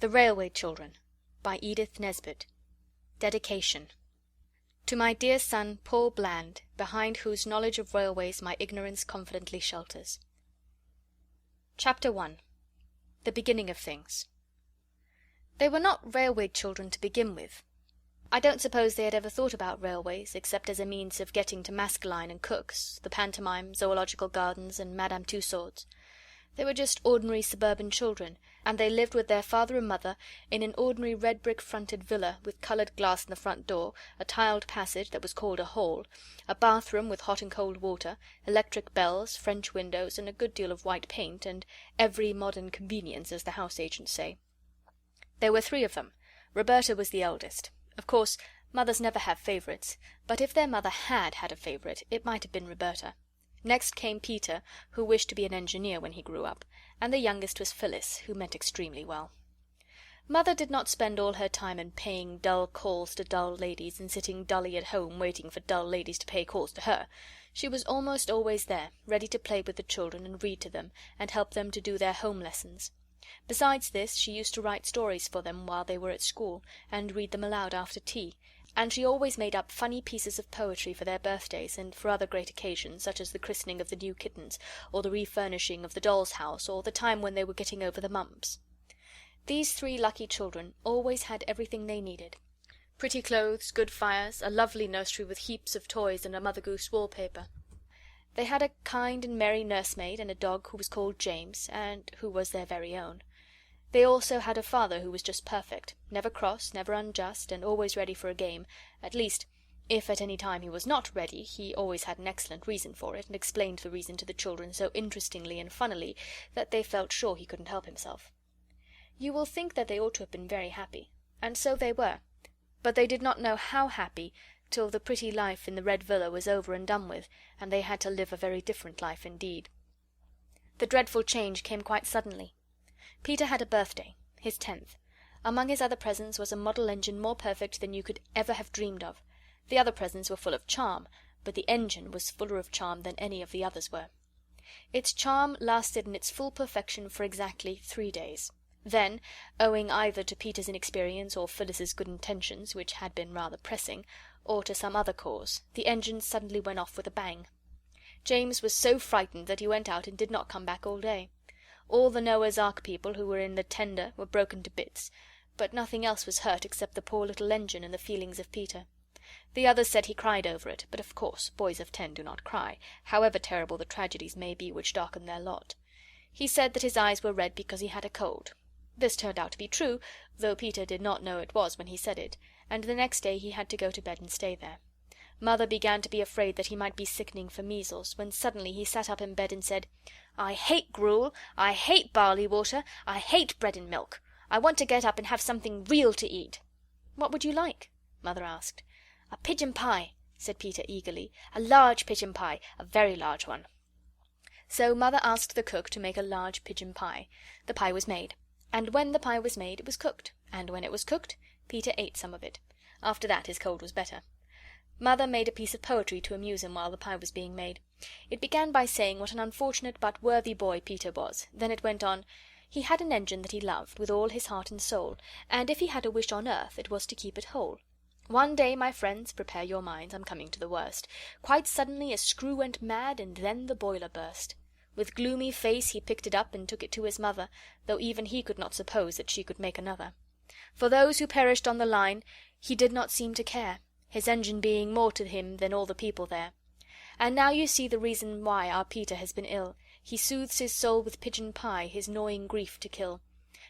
THE RAILWAY CHILDREN by Edith Nesbit. Dedication. To my dear son, Paul Bland, behind whose knowledge of railways my ignorance confidently shelters. Chapter I. The Beginning of Things. They were not railway children to begin with. I don't suppose they had ever thought about railways, except as a means of getting to Maskelyne and Cook's, the pantomime, Zoological Gardens, and Madame Tussaud's. They were just ordinary suburban children, and they lived with their father and mother in an ordinary red-brick fronted villa, with coloured glass in the front door, a tiled passage that was called a hall, a bathroom with hot and cold water, electric bells, French windows, and a good deal of white paint, and every modern convenience, as the house agents say. There were 3 of them. Roberta was the eldest. Of course, mothers never have favourites, but if their mother had had a favourite, it might have been Roberta. Next came Peter, who wished to be an engineer when he grew up, and the youngest was Phyllis, who meant extremely well. Mother did not spend all her time in paying dull calls to dull ladies, and sitting dully at home waiting for dull ladies to pay calls to her. She was almost always there, ready to play with the children and read to them, and help them to do their home lessons. Besides this, she used to write stories for them while they were at school, and read them aloud after tea, and she always made up funny pieces of poetry for their birthdays, and for other great occasions, such as the christening of the new kittens, or the refurnishing of the doll's house, or the time when they were getting over the mumps. These 3 lucky children always had everything they needed: pretty clothes, good fires, a lovely nursery with heaps of toys, and a Mother Goose wallpaper. They had a kind and merry nursemaid, and a dog who was called James, and who was their very own. They also had a father who was just perfect, never cross, never unjust, and always ready for a game. At least, if at any time he was not ready, he always had an excellent reason for it, and explained the reason to the children so interestingly and funnily that they felt sure he couldn't help himself. You will think that they ought to have been very happy, and so they were, but they did not know how happy till the pretty life in the Red Villa was over and done with, and they had to live a very different life indeed. The dreadful change came quite suddenly. Peter had a birthday, his 10th. Among his other presents was a model engine more perfect than you could ever have dreamed of. The other presents were full of charm, but the engine was fuller of charm than any of the others were. Its charm lasted in its full perfection for exactly 3 days. Then, owing either to Peter's inexperience or Phyllis's good intentions, which had been rather pressing, or to some other cause, the engine suddenly went off with a bang. James was so frightened that he went out and did not come back all day. All the Noah's Ark people who were in the tender were broken to bits, but nothing else was hurt except the poor little engine and the feelings of Peter. The others said he cried over it, but of course boys of 10 do not cry, however terrible the tragedies may be which darken their lot. He said that his eyes were red because he had a cold. This turned out to be true, though Peter did not know it was when he said it, and the next day he had to go to bed and stay there. Mother began to be afraid that he might be sickening for measles, when suddenly he sat up in bed and said, "I hate gruel, I hate barley water, I hate bread and milk. I want to get up and have something real to eat." "What would you like?" Mother asked. "A pigeon pie," said Peter eagerly. "A large pigeon pie, a very large one." So Mother asked the cook to make a large pigeon pie. The pie was made, and when the pie was made it was cooked, and when it was cooked Peter ate some of it. After that his cold was better. Mother made a piece of poetry to amuse him while the pie was being made. It began by saying what an unfortunate but worthy boy Peter was. Then it went on: he had an engine that he loved with all his heart and soul, and if he had a wish on earth it was to keep it whole. One day, my friends, prepare your minds, I'm coming to the worst. Quite suddenly a screw went mad, and then the boiler burst. With gloomy face he picked it up and took it to his mother, though even he could not suppose that she could make another. For those who perished on the line he did not seem to care, his engine being more to him than all the people there. And now you see the reason why our Peter has been ill. He soothes his soul with pigeon pie, his gnawing grief to kill.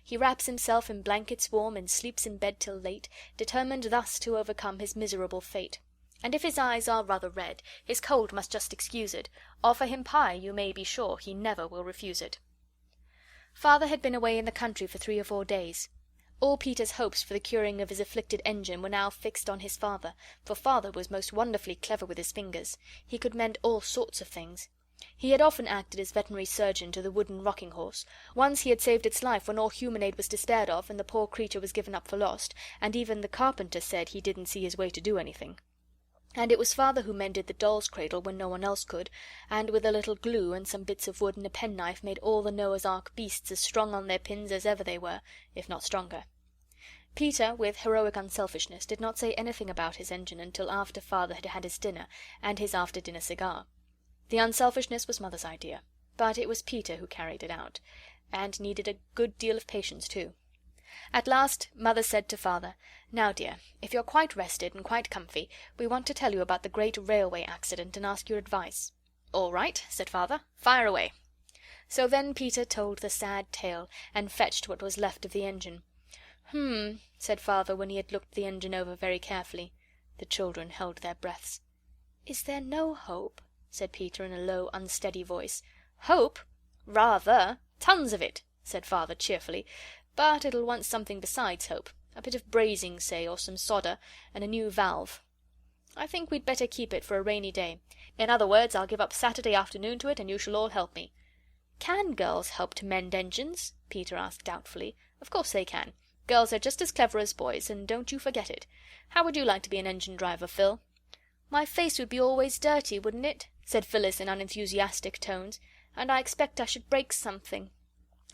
He wraps himself in blankets warm, and sleeps in bed till late, determined thus to overcome his miserable fate. And if his eyes are rather red, his cold must just excuse it. Offer him pie, you may be sure he never will refuse it. Father had been away in the country for 3 or 4 days. All Peter's hopes for the curing of his afflicted engine were now fixed on his father, for Father was most wonderfully clever with his fingers. He could mend all sorts of things. He had often acted as veterinary surgeon to the wooden rocking horse. Once he had saved its life when all human aid was despaired of, and the poor creature was given up for lost, and even the carpenter said he didn't see his way to do anything. And it was Father who mended the doll's cradle when no one else could, and with a little glue and some bits of wood and a penknife made all the Noah's Ark beasts as strong on their pins as ever they were, if not stronger. Peter, with heroic unselfishness, did not say anything about his engine until after Father had had his dinner and his after-dinner cigar. The unselfishness was Mother's idea, but it was Peter who carried it out, and needed a good deal of patience too. At last Mother said to Father, "Now, dear, if you're quite rested and quite comfy, we want to tell you about the great railway accident and ask your advice." "All right," said Father. "Fire away." So then Peter told the sad tale, and fetched what was left of the engine. Said Father when he had looked the engine over very carefully. The children held their breaths. "Is there no hope?" said Peter in a low, unsteady voice. "Hope? Rather! Tons of it," said Father cheerfully. "But it'll want something besides hope. A bit of brazing, say, or some solder, and a new valve. I think we'd better keep it for a rainy day. In other words, I'll give up Saturday afternoon to it, and you shall all help me." "Can girls help to mend engines?" Peter asked doubtfully. "Of course they can. Girls are just as clever as boys, and don't you forget it. How would you like to be an engine driver, Phil?" "My face would be always dirty, wouldn't it?" said Phyllis in unenthusiastic tones. "And I expect I should break something."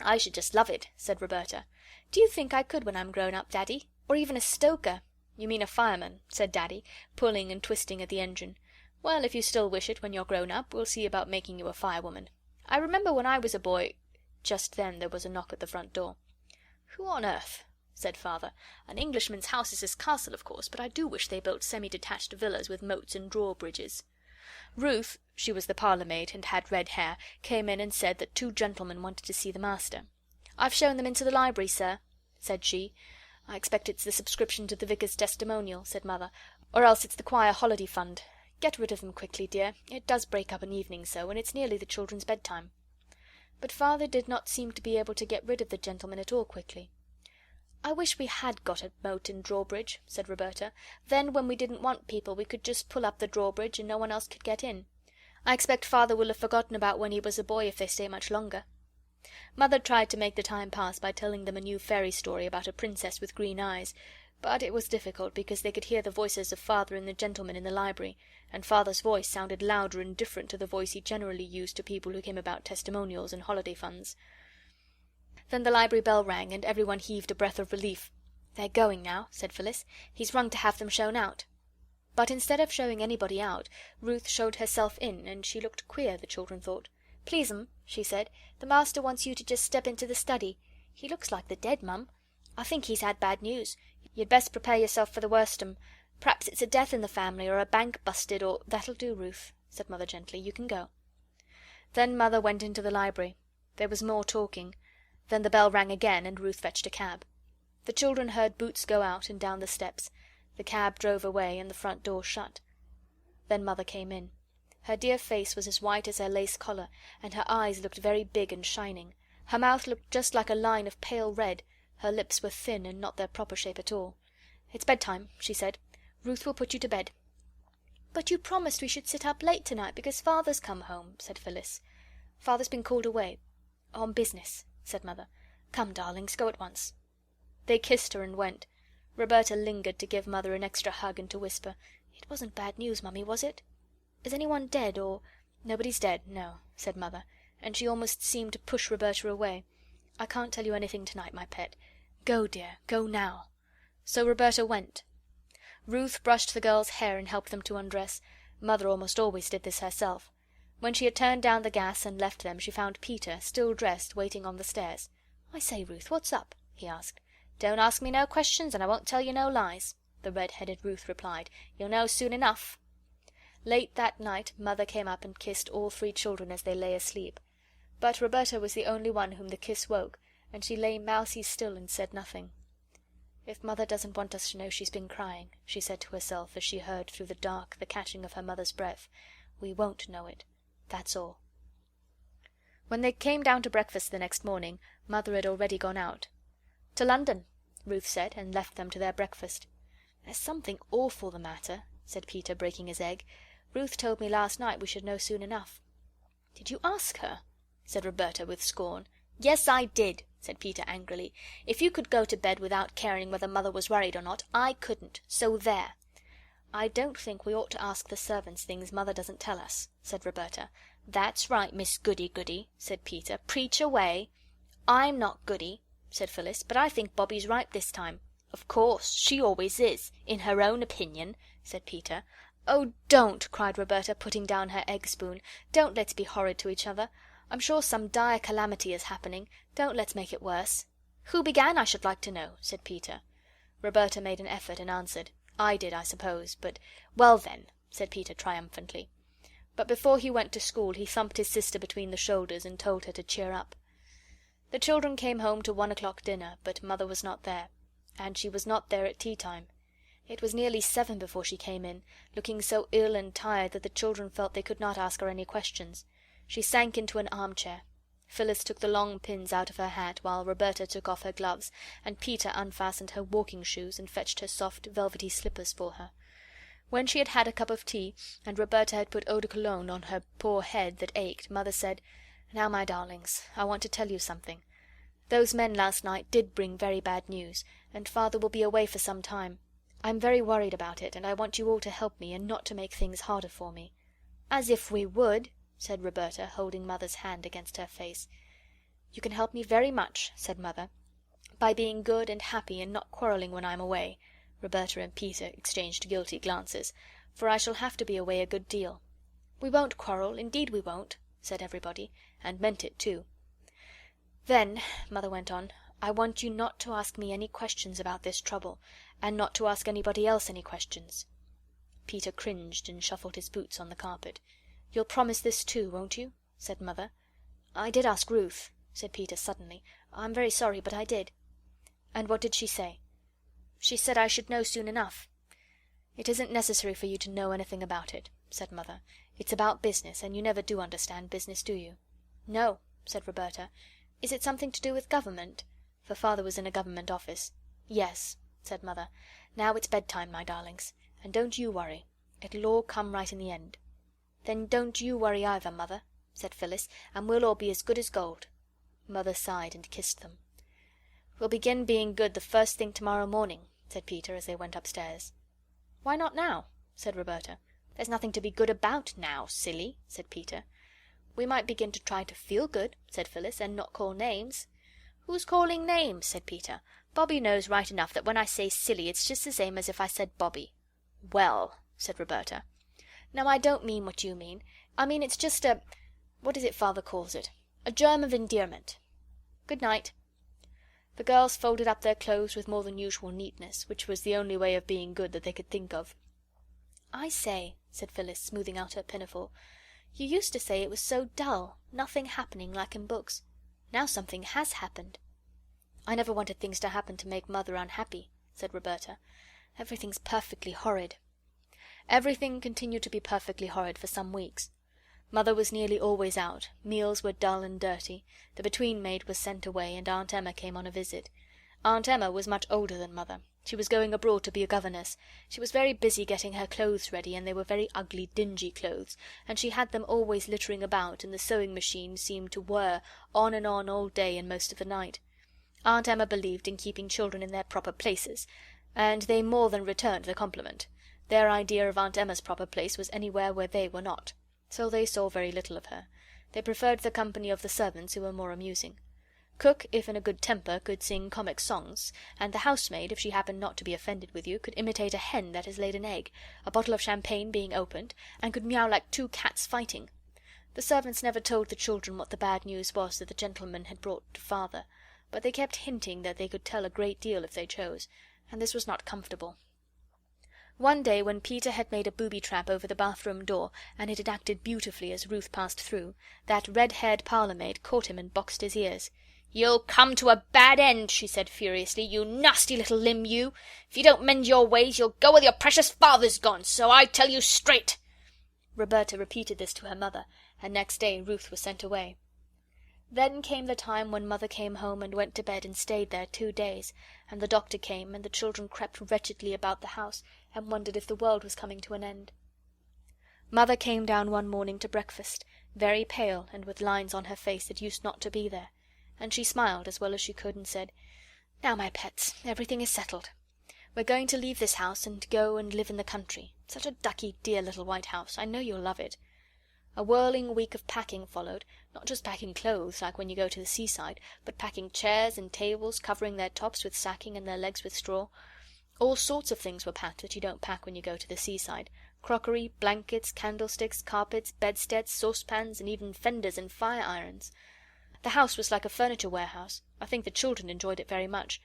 "I should just love it," said Roberta. "Do you think I could when I'm grown up, Daddy? Or even a stoker?" "You mean a fireman," said Daddy, pulling and twisting at the engine. "Well, if you still wish it when you're grown up, we'll see about making you a firewoman. I remember when I was a boy—" Just then there was a knock at the front door. "Who on earth?" said Father. "An Englishman's house is his castle, of course, but I do wish they built semi-detached villas with moats and drawbridges." Ruth, she was the parlour maid and had red hair, came in and said that 2 gentlemen wanted to see the master. "I've shown them into the library, sir," said she. "I expect it's the subscription to the vicar's testimonial," said Mother, "or else it's the choir holiday fund. Get rid of them quickly, dear. It does break up an evening so, and it's nearly the children's bedtime." But Father did not seem to be able to get rid of the gentlemen at all quickly. "I wish we had got a moat and drawbridge," said Roberta. "Then when we didn't want people we could just pull up the drawbridge and no one else could get in. I expect Father will have forgotten about when he was a boy if they stay much longer." Mother tried to make the time pass by telling them a new fairy story about a princess with green eyes, but it was difficult because they could hear the voices of Father and the gentlemen in the library, and Father's voice sounded louder and different to the voice he generally used to people who came about testimonials and holiday funds. Then the library bell rang, and everyone heaved a breath of relief. "They're going now," said Phyllis. "He's rung to have them shown out." But instead of showing anybody out, Ruth showed herself in, and she looked queer, the children thought. "Please, she said, "the master wants you to just step into the study. He looks like the dead, Mum. I think he's had bad news. You'd best prepare yourself for the worst, Perhaps it's a death in the family, or a bank busted, or—" "That'll do, Ruth," said Mother gently. "You can go." Then Mother went into the library. There was more talking. Then the bell rang again, and Ruth fetched a cab. The children heard boots go out and down the steps. The cab drove away, and the front door shut. Then Mother came in. Her dear face was as white as her lace collar, and her eyes looked very big and shining. Her mouth looked just like a line of pale red. Her lips were thin and not their proper shape at all. "It's bedtime," she said. "Ruth will put you to bed." "But you promised we should sit up late tonight because Father's come home," said Phyllis. "Father's been called away." "On business," said Mother. "Come, darlings, go at once." They kissed her and went. Roberta lingered to give Mother an extra hug and to whisper, "It wasn't bad news, Mummy, was it? Is anyone dead, or—" "Nobody's dead, no," said Mother, and she almost seemed to push Roberta away. "I can't tell you anything tonight, my pet. Go, dear, go now." So Roberta went. Ruth brushed the girls' hair and helped them to undress. Mother almost always did this herself. When she had turned down the gas and left them, she found Peter, still dressed, waiting on the stairs. "I say, Ruth, what's up?" he asked. "Don't ask me no questions, and I won't tell you no lies," the red-headed Ruth replied. "You'll know soon enough." Late that night Mother came up and kissed all 3 children as they lay asleep. But Roberta was the only one whom the kiss woke, and she lay mousy still and said nothing. "If Mother doesn't want us to know she's been crying," she said to herself as she heard through the dark the catching of her mother's breath, "we won't know it. That's all." When they came down to breakfast the next morning, Mother had already gone out. "To London," Ruth said, and left them to their breakfast. "There's something awful the matter," said Peter, breaking his egg. "Ruth told me last night we should know soon enough." "Did you ask her?" said Roberta with scorn. "Yes, I did," said Peter angrily. "If you could go to bed without caring whether Mother was worried or not, I couldn't. So there." "I don't think we ought to ask the servants things Mother doesn't tell us," said Roberta. "That's right, Miss Goody Goody," said Peter. "Preach away." "I'm not Goody," said Phyllis, "but I think Bobbie's right this time." "Of course, she always is, in her own opinion," said Peter. "Oh, don't!" cried Roberta, putting down her egg spoon. "Don't let's be horrid to each other. I'm sure some dire calamity is happening. Don't let's make it worse." "Who began, I should like to know?" said Peter. Roberta made an effort and answered. "I did, I suppose, but—" "Well, then," said Peter triumphantly. But before he went to school he thumped his sister between the shoulders and told her to cheer up. The children came home to 1 o'clock dinner, but Mother was not there. And she was not there at tea time. It was nearly 7 before she came in, looking so ill and tired that the children felt they could not ask her any questions. She sank into an armchair. Phyllis took the long pins out of her hat, while Roberta took off her gloves, and Peter unfastened her walking shoes and fetched her soft velvety slippers for her. When she had had a cup of tea, and Roberta had put eau de cologne on her poor head that ached, Mother said, "Now, my darlings, I want to tell you something. Those men last night did bring very bad news, and Father will be away for some time. I'm very worried about it, and I want you all to help me, and not to make things harder for me." "As if we would," said Roberta, holding Mother's hand against her face. "You can help me very much," said Mother, "by being good and happy and not quarrelling when I'm away." Roberta and Peter exchanged guilty glances. "For I shall have to be away a good deal." "We won't quarrel, indeed we won't," said everybody, and meant it too. "Then," Mother went on, "I want you not to ask me any questions about this trouble, and not to ask anybody else any questions." Peter cringed and shuffled his boots on the carpet. "You'll promise this too, won't you?" said Mother. "I did ask Ruth," said Peter suddenly. "I'm very sorry, but I did." "And what did she say?" "She said I should know soon enough." "It isn't necessary for you to know anything about it," said Mother. "It's about business, and you never do understand business, do you?" "No," said Roberta. "Is it something to do with government?" For Father was in a government office. "Yes," said Mother. "Now it's bedtime, my darlings. And don't you worry. It'll all come right in the end." "Then don't you worry either, Mother," said Phyllis, "and we'll all be as good as gold." Mother sighed and kissed them. "We'll begin being good the first thing to-morrow morning," said Peter, as they went upstairs. "Why not now?" said Roberta. "There's nothing to be good about now, silly," said Peter. "We might begin to try to feel good," said Phyllis, "and not call names." "Who's calling names?" said Peter. "Bobbie knows right enough that when I say silly it's just the same as if I said Bobbie." "Well," said Roberta. "Now, I don't mean what you mean. I mean it's just a what is it Father calls it? A germ of endearment. Good night." The girls folded up their clothes with more than usual neatness, which was the only way of being good that they could think of. "I say," said Phyllis, smoothing out her pinafore, "you used to say it was so dull, nothing happening like in books. Now something has happened." "I never wanted things to happen to make Mother unhappy," said Roberta. "Everything's perfectly horrid." Everything continued to be perfectly horrid for some weeks. Mother was nearly always out, meals were dull and dirty, the between maid was sent away, and Aunt Emma came on a visit. Aunt Emma was much older than Mother. She was going abroad to be a governess. She was very busy getting her clothes ready, and they were very ugly, dingy clothes, and she had them always littering about, and the sewing machine seemed to whir on and on all day and most of the night. Aunt Emma believed in keeping children in their proper places, and they more than returned the compliment. Their idea of Aunt Emma's proper place was anywhere where they were not. So they saw very little of her. They preferred the company of the servants, who were more amusing. Cook, if in a good temper, could sing comic songs, and the housemaid, if she happened not to be offended with you, could imitate a hen that has laid an egg, a bottle of champagne being opened, and could meow like 2 cats fighting. The servants never told the children what the bad news was that the gentleman had brought to Father, but they kept hinting that they could tell a great deal if they chose, and this was not comfortable. One day, when Peter had made a booby-trap over the bathroom door, and it had acted beautifully as Ruth passed through, that red-haired parlour-maid caught him and boxed his ears. "You'll come to a bad end," she said furiously, "you nasty little limb, you! If you don't mend your ways, you'll go where your precious father's gone, so I tell you straight." Roberta repeated this to her mother, and next day Ruth was sent away. Then came the time when Mother came home and went to bed and stayed there 2 days, and the doctor came, and the children crept wretchedly about the house and wondered if the world was coming to an end. Mother came down one morning to breakfast, very pale and with lines on her face that used not to be there, and she smiled as well as she could and said, "Now, my pets, everything is settled. We're going to leave this house and go and live in the country. Such a ducky, dear little white house. I know you'll love it." A whirling week of packing followed, not just packing clothes, like when you go to the seaside, but packing chairs and tables, covering their tops with sacking and their legs with straw. All sorts of things were packed that you don't pack when you go to the seaside: crockery, blankets, candlesticks, carpets, bedsteads, saucepans, and even fenders and fire irons. The house was like a furniture warehouse. I think the children enjoyed it very much.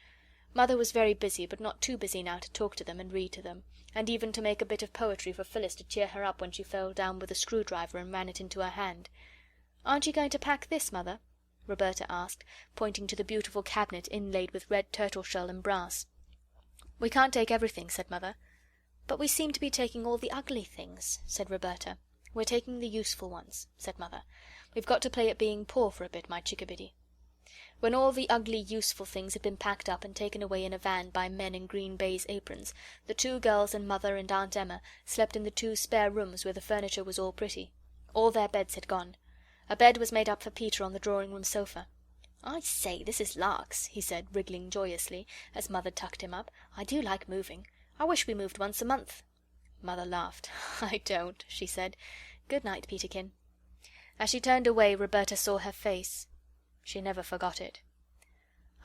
Mother was very busy, but not too busy now to talk to them and read to them, and even to make a bit of poetry for Phyllis to cheer her up when she fell down with a screwdriver and ran it into her hand. "Aren't you going to pack this, Mother?" Roberta asked, pointing to the beautiful cabinet inlaid with red turtle shell and brass. "We can't take everything," said Mother. "But we seem to be taking all the ugly things," said Roberta. "We're taking the useful ones," said Mother. "We've got to play at being poor for a bit, my chickabiddy." When all the ugly, useful things had been packed up and taken away in a van by men in green baize aprons, the two girls and Mother and Aunt Emma slept in the two spare rooms where the furniture was all pretty. All their beds had gone. A bed was made up for Peter on the drawing-room sofa. "I say, this is larks," he said, wriggling joyously, as Mother tucked him up. "I do like moving. I wish we moved once a month." Mother laughed. "I don't," she said. "Good night, Peterkin." As she turned away, Roberta saw her face. She never forgot it.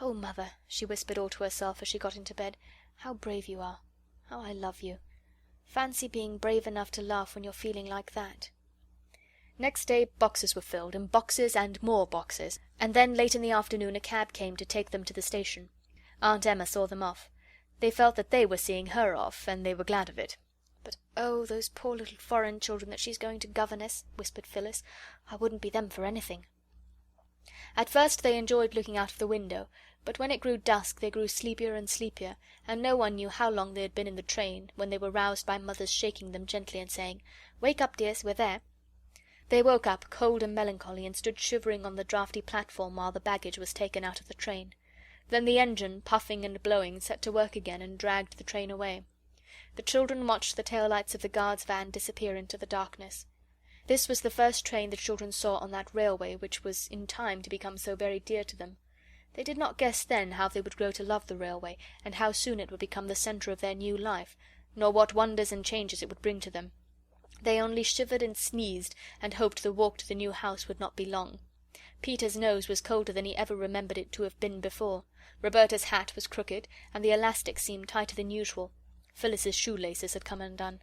"Oh, Mother," she whispered all to herself as she got into bed, "how brave you are. How I love you. Fancy being brave enough to laugh when you're feeling like that." Next day boxes were filled, and boxes and more boxes, and then late in the afternoon a cab came to take them to the station. Aunt Emma saw them off. They felt that they were seeing her off, and they were glad of it. "But oh, those poor little foreign children that she's going to governess," whispered Phyllis. "I wouldn't be them for anything." At first they enjoyed looking out of the window, but when it grew dusk they grew sleepier and sleepier, and no one knew how long they had been in the train when they were roused by Mother's shaking them gently and saying, "Wake up, dears, we're there." They woke up, cold and melancholy, and stood shivering on the draughty platform while the baggage was taken out of the train. Then the engine, puffing and blowing, set to work again and dragged the train away. The children watched the tail lights of the guard's van disappear into the darkness. This was the first train the children saw on that railway which was in time to become so very dear to them. They did not guess then how they would grow to love the railway, and how soon it would become the centre of their new life, nor what wonders and changes it would bring to them. They only shivered and sneezed, and hoped the walk to the new house would not be long. Peter's nose was colder than he ever remembered it to have been before. Roberta's hat was crooked, and the elastic seemed tighter than usual. Phyllis's shoelaces had come undone.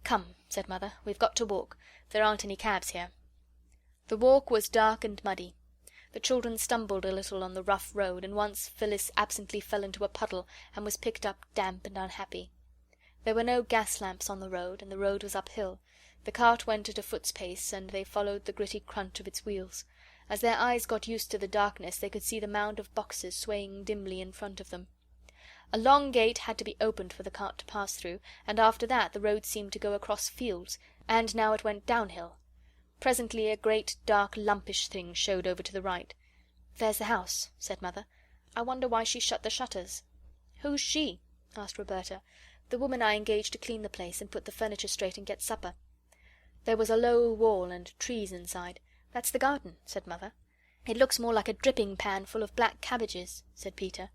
"Come," said Mother, "we've got to walk. There aren't any cabs here." The walk was dark and muddy. The children stumbled a little on the rough road, and once Phyllis absently fell into a puddle and was picked up damp and unhappy. There were no gas lamps on the road, and the road was uphill. The cart went at a foot's pace, and they followed the gritty crunch of its wheels. As their eyes got used to the darkness they could see the mound of boxes swaying dimly in front of them. A long gate had to be opened for the cart to pass through, and after that the road seemed to go across fields, and now it went downhill. Presently a great dark lumpish thing showed over to the right. "There's the house," said Mother. "I wonder why she shut the shutters." "Who's she?" asked Roberta. "The woman I engaged to clean the place and put the furniture straight and get supper." There was a low wall and trees inside. "That's the garden," said Mother. "It looks more like a dripping pan full of black cabbages," said Peter.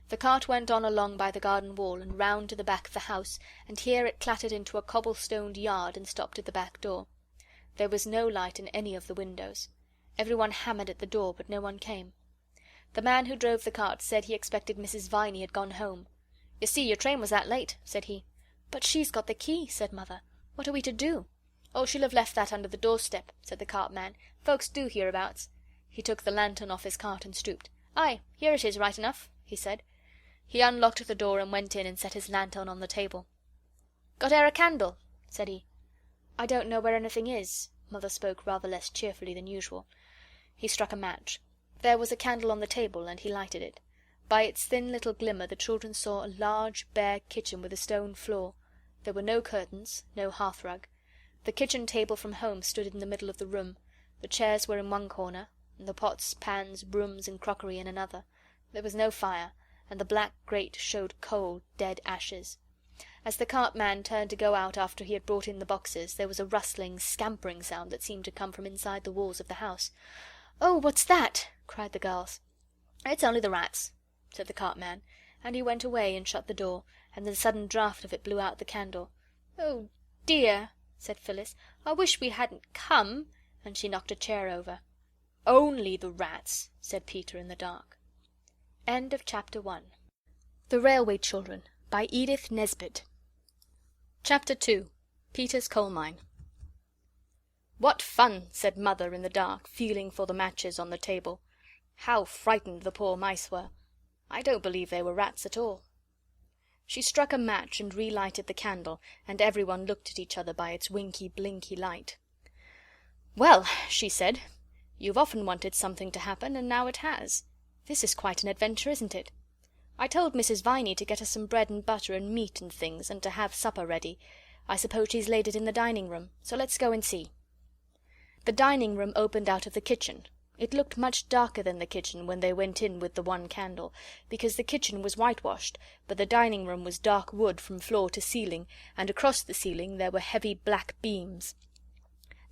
The cart went on along by the garden wall and round to the back of the house, and here it clattered into a cobble-stoned yard and stopped at the back door. There was no light in any of the windows. Everyone hammered at the door, but no one came. The man who drove the cart said he expected Mrs. Viney had gone home. "You see, your train was that late," said he. "But she's got the key," said Mother. "What are we to do?" "Oh, she'll have left that under the doorstep," said the cartman. "Folks do hereabouts." He took the lantern off his cart and stooped. "Aye, here it is, right enough," he said. He unlocked the door and went in and set his lantern on the table. "Got e'er a candle?" said he. "I don't know where anything is." Mother spoke rather less cheerfully than usual. He struck a match. There was a candle on the table, and he lighted it. By its thin little glimmer the children saw a large, bare kitchen with a stone floor. There were no curtains, no hearthrug. The kitchen table from home stood in the middle of the room. The chairs were in one corner, and the pots, pans, brooms, and crockery in another. There was no fire, and the black grate showed cold, dead ashes. As the cartman turned to go out after he had brought in the boxes, there was a rustling, scampering sound that seemed to come from inside the walls of the house. "Oh, what's that?" cried the girls. "It's only the rats," said the cartman, and he went away and shut the door, and the sudden draught of it blew out the candle. "Oh, dear!" said Phyllis. "I wish we hadn't come," and she knocked a chair over. "Only the rats," said Peter in the dark. End of Chapter 1. The Railway Children, by Edith Nesbit. Chapter 2. Peter's Coal Mine. "What fun!" said Mother in the dark, feeling for the matches on the table. How frightened the poor mice were! I don't believe they were rats at all. She struck a match and relighted the candle, and everyone looked at each other by its winky blinky light. "Well," she said, "you've often wanted something to happen, and now it has. This is quite an adventure, isn't it? I told Mrs. Viney to get us some bread and butter and meat and things, and to have supper ready. I suppose she's laid it in the dining room, so let's go and see." The dining room opened out of the kitchen. It looked much darker than the kitchen when they went in with the one candle, because the kitchen was whitewashed, but the dining room was dark wood from floor to ceiling, and across the ceiling there were heavy black beams.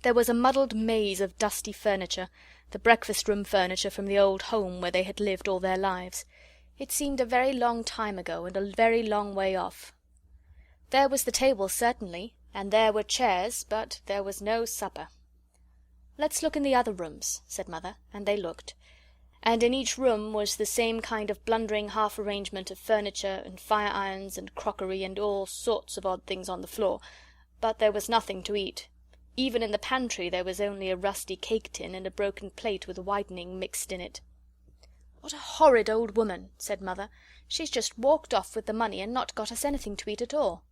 There was a muddled maze of dusty furniture, the breakfast-room furniture from the old home where they had lived all their lives. It seemed a very long time ago, and a very long way off. There was the table, certainly, and there were chairs, but there was no supper. "Let's look in the other rooms," said Mother, and they looked. And in each room was the same kind of blundering half-arrangement of furniture and fire-irons and crockery and all sorts of odd things on the floor, but there was nothing to eat. Even in the pantry there was only a rusty cake-tin and a broken plate with whitening mixed in it. "What a horrid old woman!" said Mother. "She's just walked off with the money and not got us anything to eat at all."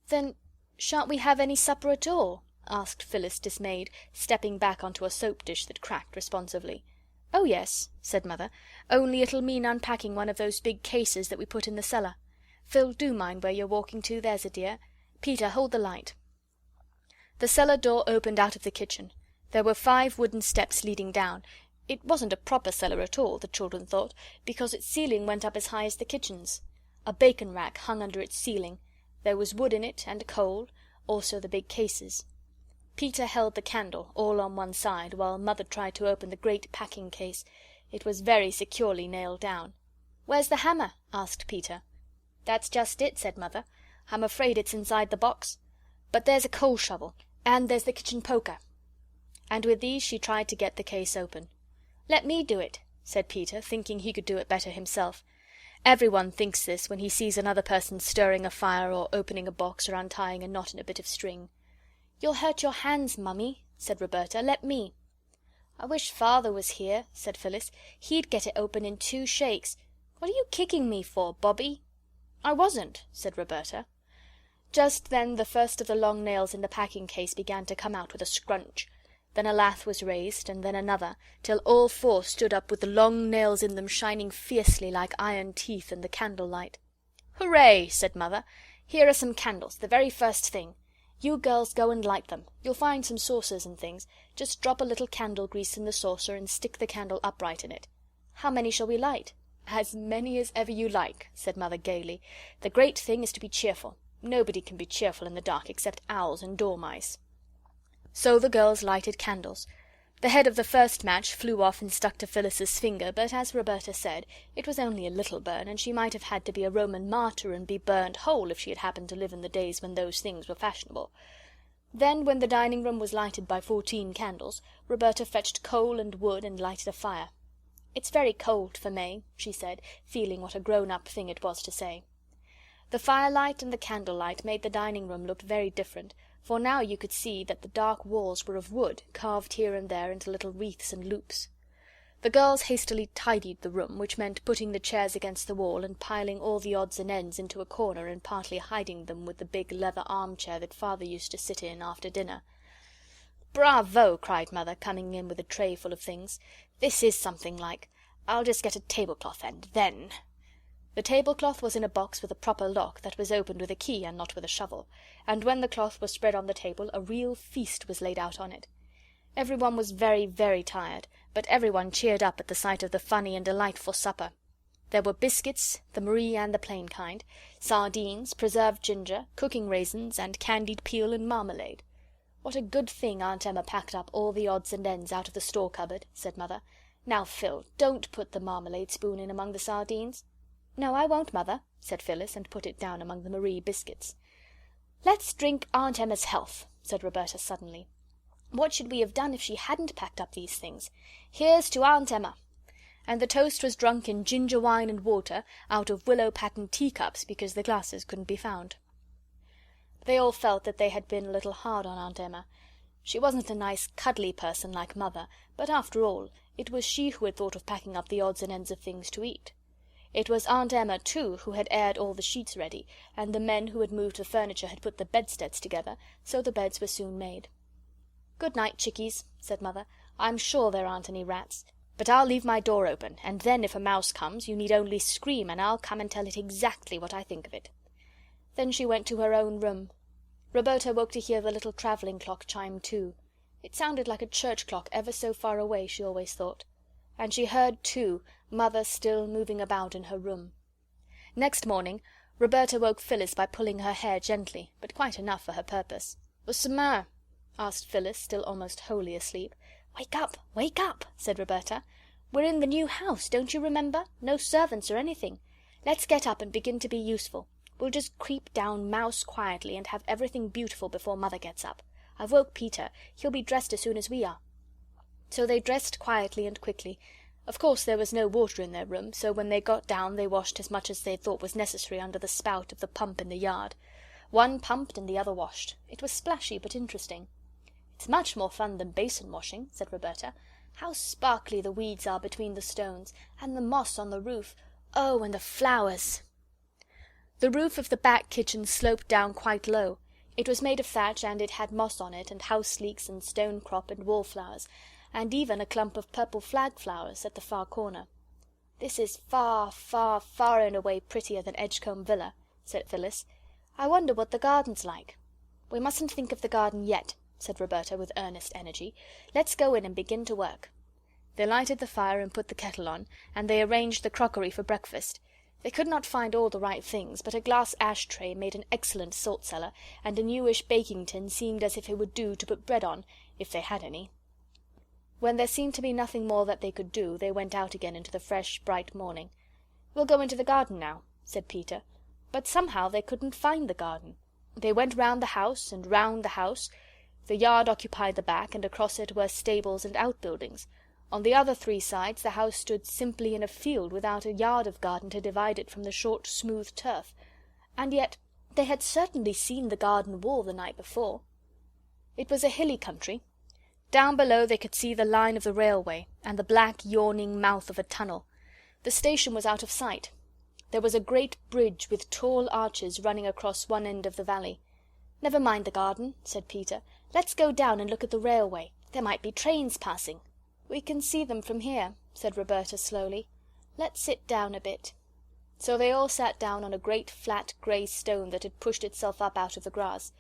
"Then shan't we have any supper at all?" asked Phyllis, dismayed, stepping back onto a soap dish that cracked responsively. "Oh, yes," said Mother, "only it'll mean unpacking one of those big cases that we put in the cellar. Phil, do mind where you're walking to, there's a dear. Peter, hold the light." The cellar door opened out of the kitchen. There were 5 wooden steps leading down. It wasn't a proper cellar at all, the children thought, because its ceiling went up as high as the kitchen's. A bacon rack hung under its ceiling. There was wood in it, and coal, also the big cases. Peter held the candle, all on one side, while Mother tried to open the great packing case. It was very securely nailed down. "Where's the hammer?" asked Peter. "That's just it," said Mother. "I'm afraid it's inside the box. But there's a coal shovel, and there's the kitchen poker." And with these she tried to get the case open. "Let me do it," said Peter, thinking he could do it better himself. Everyone thinks this when he sees another person stirring a fire or opening a box or untying a knot in a bit of string. "You'll hurt your hands, Mummy," said Roberta. "Let me." "I wish Father was here," said Phyllis. "He'd get it open in 2 shakes. What are you kicking me for, Bobbie?" "I wasn't," said Roberta. Just then the first of the long nails in the packing case began to come out with a scrunch. Then a lath was raised, and then another, till all 4 stood up with the long nails in them shining fiercely like iron teeth in the candle light. "Hooray!" said Mother. "Here are some candles, the very first thing. You girls go and light them. You'll find some saucers and things. Just drop a little candle grease in the saucer and stick the candle upright in it. How many shall we light?" "As many as ever you like," said Mother gaily. "The great thing is to be cheerful. Nobody can be cheerful in the dark except owls and dormice." So the girls lighted candles. The head of the first match flew off and stuck to Phyllis's finger, but, as Roberta said, it was only a little burn, and she might have had to be a Roman martyr and be burned whole if she had happened to live in the days when those things were fashionable. Then, when the dining room was lighted by 14 candles, Roberta fetched coal and wood and lighted a fire. "It's very cold for May," she said, feeling what a grown-up thing it was to say. The firelight and the candlelight made the dining room look very different, for now you could see that the dark walls were of wood, carved here and there into little wreaths and loops. The girls hastily tidied the room, which meant putting the chairs against the wall and piling all the odds and ends into a corner and partly hiding them with the big leather armchair that Father used to sit in after dinner. "Bravo!" cried Mother, coming in with a tray full of things. "This is something like. I'll just get a tablecloth and then—" The tablecloth was in a box with a proper lock that was opened with a key and not with a shovel, and when the cloth was spread on the table a real feast was laid out on it. Everyone was very, very tired, but everyone cheered up at the sight of the funny and delightful supper. There were biscuits, the Marie and the plain kind, sardines, preserved ginger, cooking raisins, and candied peel and marmalade. "What a good thing Aunt Emma packed up all the odds and ends out of the store cupboard," said Mother. "Now, Phil, don't put the marmalade spoon in among the sardines." "No, I won't, Mother," said Phyllis, and put it down among the Marie biscuits. "Let's drink Aunt Emma's health," said Roberta suddenly. "What should we have done if she hadn't packed up these things? Here's to Aunt Emma!" And the toast was drunk in ginger wine and water out of willow pattern teacups because the glasses couldn't be found. They all felt that they had been a little hard on Aunt Emma. She wasn't a nice cuddly person like Mother, but after all, it was she who had thought of packing up the odds and ends of things to eat. It was Aunt Emma, too, who had aired all the sheets ready, and the men who had moved the furniture had put the bedsteads together, so the beds were soon made. "Good night, chickies," said Mother. "I'm sure there aren't any rats. But I'll leave my door open, and then if a mouse comes you need only scream and I'll come and tell it exactly what I think of it." Then she went to her own room. Roberta woke to hear the little travelling clock chime 2. It sounded like a church clock ever so far away, she always thought. And she heard, too, Mother still moving about in her room. Next morning Roberta woke Phyllis by pulling her hair gently, but quite enough for her purpose. "What's the matter?" asked Phyllis, still almost wholly asleep. Wake up," said Roberta. "We're in the new house, don't you remember? No servants or anything. Let's get up and begin to be useful. We'll just creep down mouse quietly and have everything beautiful before Mother gets up. I've woke Peter. He'll be dressed as soon as we are." So they dressed quietly and quickly. Of course there was no water in their room, so when they got down they washed as much as they thought was necessary under the spout of the pump in the yard. One pumped and the other washed. It was splashy but interesting. "It's much more fun than basin washing," said Roberta. "How sparkly the weeds are between the stones, and the moss on the roof. Oh, and the flowers!" The roof of the back kitchen sloped down quite low. It was made of thatch, and it had moss on it, and house leeks and stonecrop and wallflowers, and even a clump of purple flag flowers at the far corner. "This is far, far, far and away prettier than Edgecombe Villa," said Phyllis. "I wonder what the garden's like." "We mustn't think of the garden yet," said Roberta with earnest energy. "Let's go in and begin to work." They lighted the fire and put the kettle on, and they arranged the crockery for breakfast. They could not find all the right things, but a glass ash tray made an excellent salt cellar, and a newish baking tin seemed as if it would do to put bread on, if they had any. When there seemed to be nothing more that they could do, they went out again into the fresh, bright morning. "We'll go into the garden now," said Peter. But somehow they couldn't find the garden. They went round the house and round the house. The yard occupied the back, and across it were stables and outbuildings. On the other 3 sides the house stood simply in a field without a yard of garden to divide it from the short, smooth turf. And yet they had certainly seen the garden wall the night before. It was a hilly country. Down below they could see the line of the railway, and the black, yawning mouth of a tunnel. The station was out of sight. There was a great bridge with tall arches running across one end of the valley. "Never mind the garden," said Peter. "Let's go down and look at the railway. There might be trains passing." "We can see them from here," said Roberta slowly. "Let's sit down a bit." So they all sat down on a great flat grey stone that had pushed itself up out of the grass.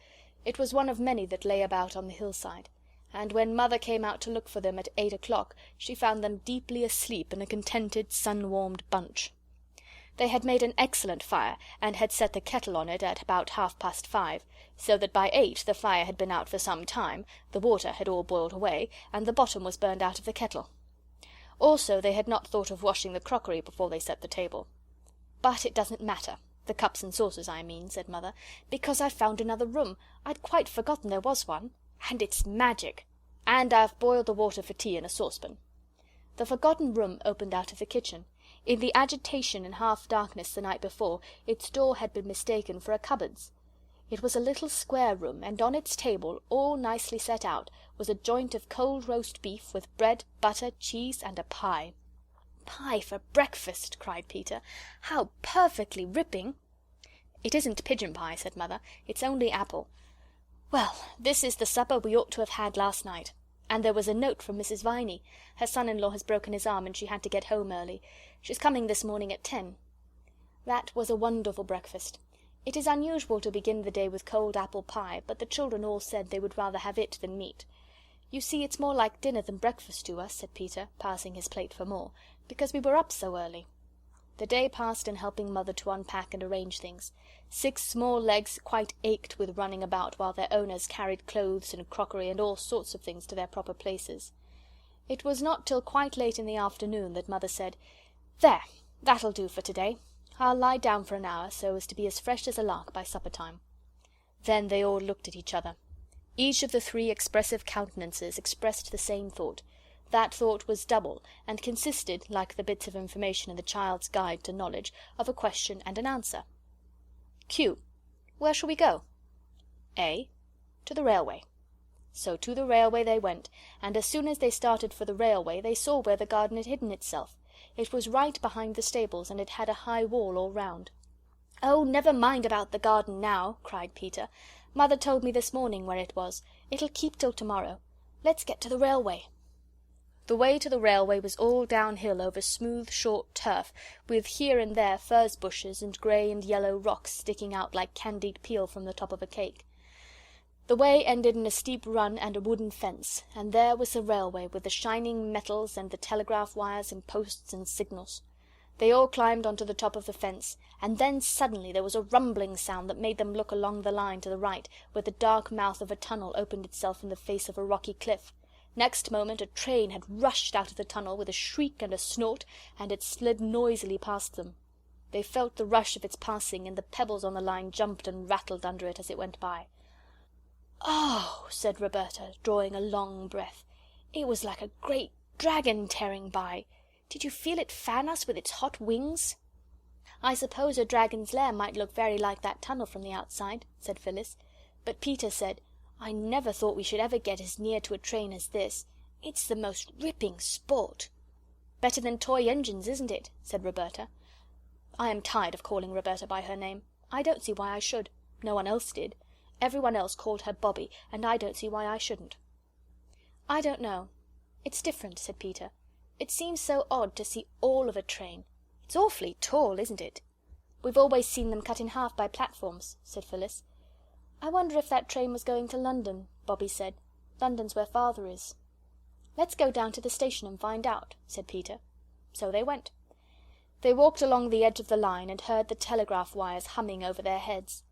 It was one of many that lay about on the hillside, and when Mother came out to look for them at 8 o'clock she found them deeply asleep in a contented, sun-warmed bunch. They had made an excellent fire, and had set the kettle on it at about 5:30, so that by 8 the fire had been out for some time, the water had all boiled away, and the bottom was burned out of the kettle. Also they had not thought of washing the crockery before they set the table. "But it doesn't matter, the cups and saucers, I mean," said Mother, "because I've found another room. I'd quite forgotten there was one. And it's magic. And I've boiled the water for tea in a saucepan." The forgotten room opened out of the kitchen. In the agitation and half-darkness the night before, its door had been mistaken for a cupboard's. It was a little square room, and on its table, all nicely set out, was a joint of cold roast beef, with bread, butter, cheese, and a pie. "Pie for breakfast!" cried Peter. "How perfectly ripping!" "It isn't pigeon pie," said Mother. "It's only apple. Well, this is the supper we ought to have had last night. And there was a note from Mrs. Viney. Her son-in-law has broken his arm, and she had to get home early. She's coming this morning at 10. That was a wonderful breakfast. It is unusual to begin the day with cold apple pie, but the children all said they would rather have it than meat. "You see, it's more like dinner than breakfast to us," said Peter, passing his plate for more, "because we were up so early." The day passed in helping Mother to unpack and arrange things. 6 small legs quite ached with running about while their owners carried clothes and crockery and all sorts of things to their proper places. It was not till quite late in the afternoon that Mother said, "There, that'll do for today. I'll lie down for an hour, so as to be as fresh as a lark by supper-time." Then they all looked at each other. Each of the three expressive countenances expressed the same thought. That thought was double, and consisted, like the bits of information in the Child's Guide to Knowledge, of a question and an answer. Q. Where shall we go? A. To the railway. So to the railway they went, and as soon as they started for the railway they saw where the garden had hidden itself. It was right behind the stables, and it had a high wall all round. "Oh, never mind about the garden now," cried Peter. "Mother told me this morning where it was. It'll keep till to-morrow. Let's get to the railway." The way to the railway was all downhill over smooth, short turf, with here and there furze bushes and grey and yellow rocks sticking out like candied peel from the top of a cake. The way ended in a steep run and a wooden fence, and there was the railway, with the shining metals and the telegraph wires and posts and signals. They all climbed onto the top of the fence, and then suddenly there was a rumbling sound that made them look along the line to the right, where the dark mouth of a tunnel opened itself in the face of a rocky cliff. Next moment a train had rushed out of the tunnel with a shriek and a snort, and it slid noisily past them. They felt the rush of its passing, and the pebbles on the line jumped and rattled under it as it went by. "Oh!" said Roberta, drawing a long breath. "It was like a great dragon tearing by. Did you feel it fan us with its hot wings?" "I suppose a dragon's lair might look very like that tunnel from the outside," said Phyllis. But Peter said, "I never thought we should ever get as near to a train as this. It's the most ripping sport." "Better than toy engines, isn't it?" said Roberta. I am tired of calling Roberta by her name. I don't see why I should. No one else did. Everyone else called her Bobbie, and I don't see why I shouldn't. "I don't know. It's different," said Peter. "It seems so odd to see all of a train. It's awfully tall, isn't it?" "We've always seen them cut in half by platforms," said Phyllis. "I wonder if that train was going to London," Bobbie said. "London's where Father is." "Let's go down to the station and find out," said Peter. So they went. They walked along the edge of the line and heard the telegraph wires humming over their heads.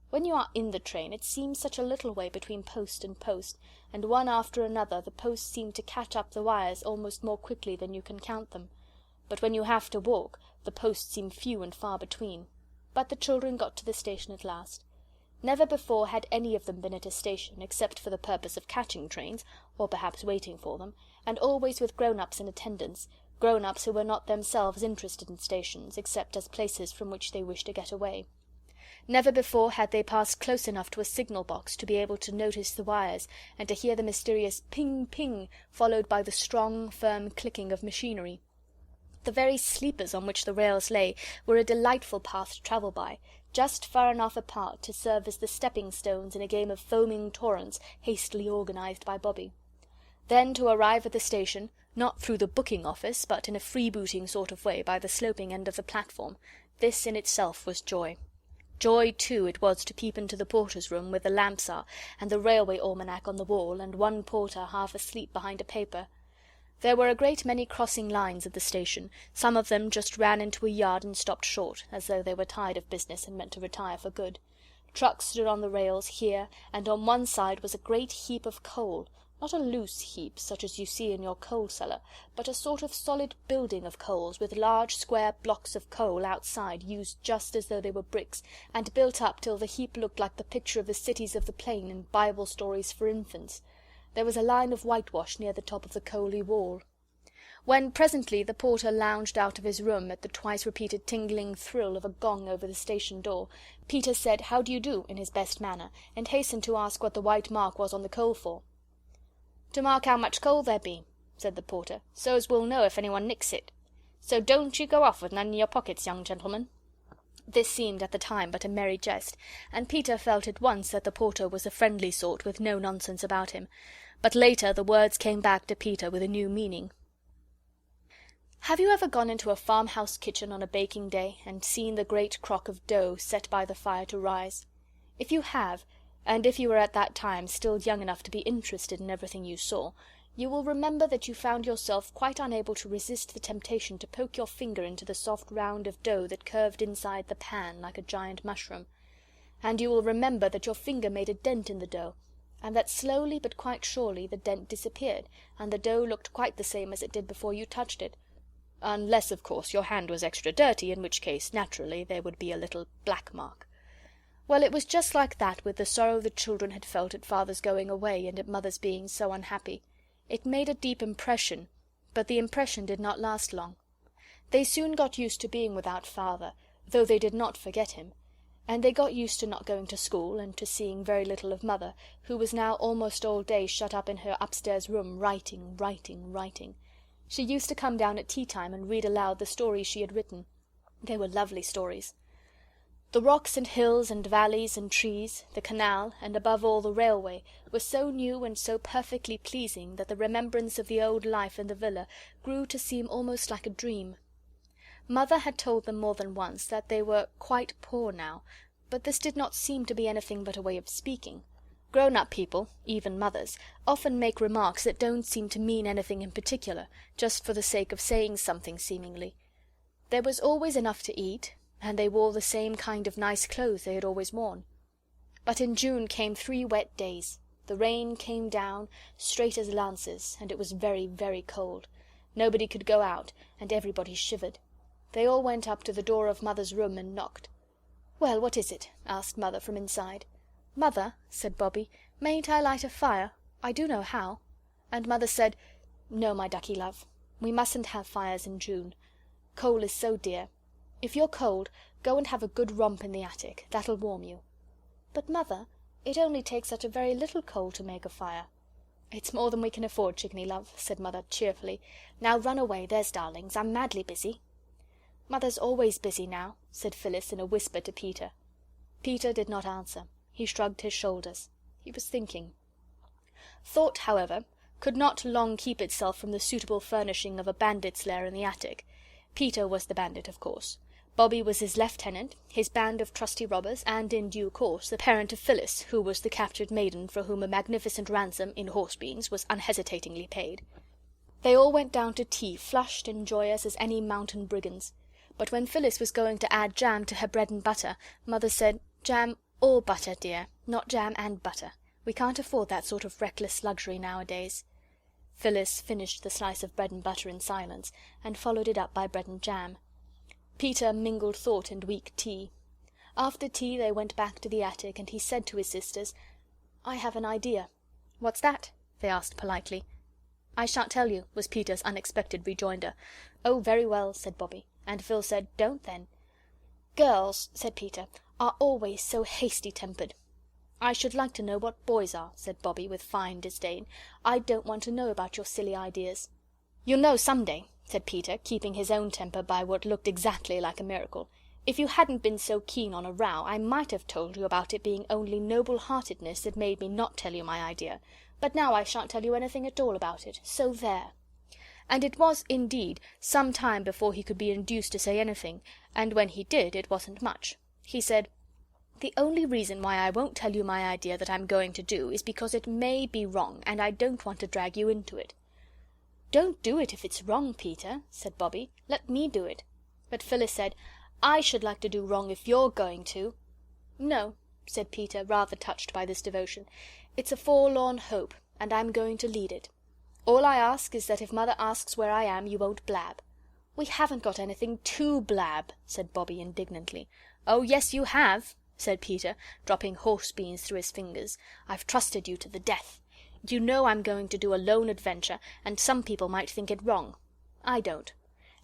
When you are in the train it seems such a little way between post and post, and one after another the posts seem to catch up the wires almost more quickly than you can count them. But when you have to walk, the posts seem few and far between. But the children got to the station at last. Never before had any of them been at a station, except for the purpose of catching trains, or perhaps waiting for them, and always with grown-ups in attendance, grown-ups who were not themselves interested in stations, except as places from which they wished to get away. Never before had they passed close enough to a signal box to be able to notice the wires, and to hear the mysterious ping ping, followed by the strong, firm clicking of machinery. The very sleepers on which the rails lay were a delightful path to travel by, just far enough apart to serve as the stepping stones in a game of foaming torrents hastily organised by Bobbie. Then to arrive at the station, not through the booking office, but in a freebooting sort of way by the sloping end of the platform, this in itself was joy. Joy, too, it was to peep into the porter's room where the lamps are, and the railway almanac on the wall, and one porter half asleep behind a paper. There were a great many crossing lines at the station. Some of them just ran into a yard and stopped short, as though they were tired of business and meant to retire for good. Trucks stood on the rails here, and on one side was a great heap of coal, not a loose heap such as you see in your coal cellar, but a sort of solid building of coals, with large square blocks of coal outside used just as though they were bricks, and built up till the heap looked like the picture of the cities of the plain in Bible stories for infants. There was a line of whitewash near the top of the coaly wall. When presently the porter lounged out of his room at the twice-repeated tingling thrill of a gong over the station door, Peter said "How do you do?" in his best manner, and hastened to ask what the white mark was on the coal for. "To mark how much coal there be," said the porter, "so as we'll know if anyone nicks it. So don't you go off with none in your pockets, young gentleman." This seemed at the time but a merry jest, and Peter felt at once that the porter was a friendly sort with no nonsense about him. But later the words came back to Peter with a new meaning. Have you ever gone into a farmhouse kitchen on a baking day and seen the great crock of dough set by the fire to rise? If you have, and if you were at that time still young enough to be interested in everything you saw, you will remember that you found yourself quite unable to resist the temptation to poke your finger into the soft round of dough that curved inside the pan like a giant mushroom. And you will remember that your finger made a dent in the dough, and that slowly but quite surely the dent disappeared, and the dough looked quite the same as it did before you touched it. Unless, of course, your hand was extra dirty, in which case, naturally, there would be a little black mark. Well, it was just like that with the sorrow the children had felt at Father's going away and at Mother's being so unhappy. It made a deep impression, but the impression did not last long. They soon got used to being without Father, though they did not forget him, and they got used to not going to school, and to seeing very little of Mother, who was now almost all day shut up in her upstairs room writing, writing, writing. She used to come down at tea-time and read aloud the stories she had written. They were lovely stories. The rocks and hills and valleys and trees, the canal, and above all the railway, were so new and so perfectly pleasing that the remembrance of the old life in the villa grew to seem almost like a dream. Mother had told them more than once that they were quite poor now, but this did not seem to be anything but a way of speaking. Grown-up people, even mothers, often make remarks that don't seem to mean anything in particular, just for the sake of saying something seemingly. There was always enough to eat, and they wore the same kind of nice clothes they had always worn. But in June came 3 wet days. The rain came down, straight as lances, and it was very, very cold. Nobody could go out, and everybody shivered. They all went up to the door of Mother's room and knocked. "Well, what is it?" asked Mother from inside. "Mother," said Bobbie, "mayn't I light a fire? I do know how." And Mother said, "No, my ducky love, we mustn't have fires in June. Coal is so dear. If you're cold, go and have a good romp in the attic. That'll warm you." "But, Mother, it only takes such a very little coal to make a fire." "It's more than we can afford, chickeny love," said Mother cheerfully. "Now run away, there's darlings. I'm madly busy." "Mother's always busy now," said Phyllis in a whisper to Peter. Peter did not answer. He shrugged his shoulders. He was thinking. Thought, however, could not long keep itself from the suitable furnishing of a bandit's lair in the attic. Peter was the bandit, of course. Bobbie was his lieutenant, his band of trusty robbers, and, in due course, the parent of Phyllis, who was the captured maiden for whom a magnificent ransom, in horse-beans, was unhesitatingly paid. They all went down to tea, flushed and joyous as any mountain brigands. But when Phyllis was going to add jam to her bread and butter, Mother said, "Jam or butter, dear, not jam and butter. We can't afford that sort of reckless luxury nowadays." Phyllis finished the slice of bread and butter in silence, and followed it up by bread and jam. Peter mingled thought and weak tea. After tea they went back to the attic, and he said to his sisters, "I have an idea." "What's that?" they asked politely. "I shan't tell you," was Peter's unexpected rejoinder. "Oh, very well," said Bobbie. And Phil said, "Don't then." "Girls," said Peter, "are always so hasty-tempered." "I should like to know what boys are," said Bobbie, with fine disdain. "I don't want to know about your silly ideas." "You'll know some day," said Peter, keeping his own temper by what looked exactly like a miracle. "If you hadn't been so keen on a row, I might have told you about it being only noble-heartedness that made me not tell you my idea. But now I shan't tell you anything at all about it. So there." And it was, indeed, some time before he could be induced to say anything, and when he did it wasn't much. He said, "The only reason why I won't tell you my idea that I'm going to do is because it may be wrong, and I don't want to drag you into it." "Don't do it if it's wrong, Peter," said Bobbie. "Let me do it." But Phyllis said, "I should like to do wrong if you're going to." "No," said Peter, rather touched by this devotion. "It's a forlorn hope, and I'm going to lead it. All I ask is that if Mother asks where I am, you won't blab." "We haven't got anything to blab," said Bobbie indignantly. "Oh, yes, you have," said Peter, dropping horse-beans through his fingers. "I've trusted you to the death. You know I'm going to do a lone adventure, and some people might think it wrong. I don't.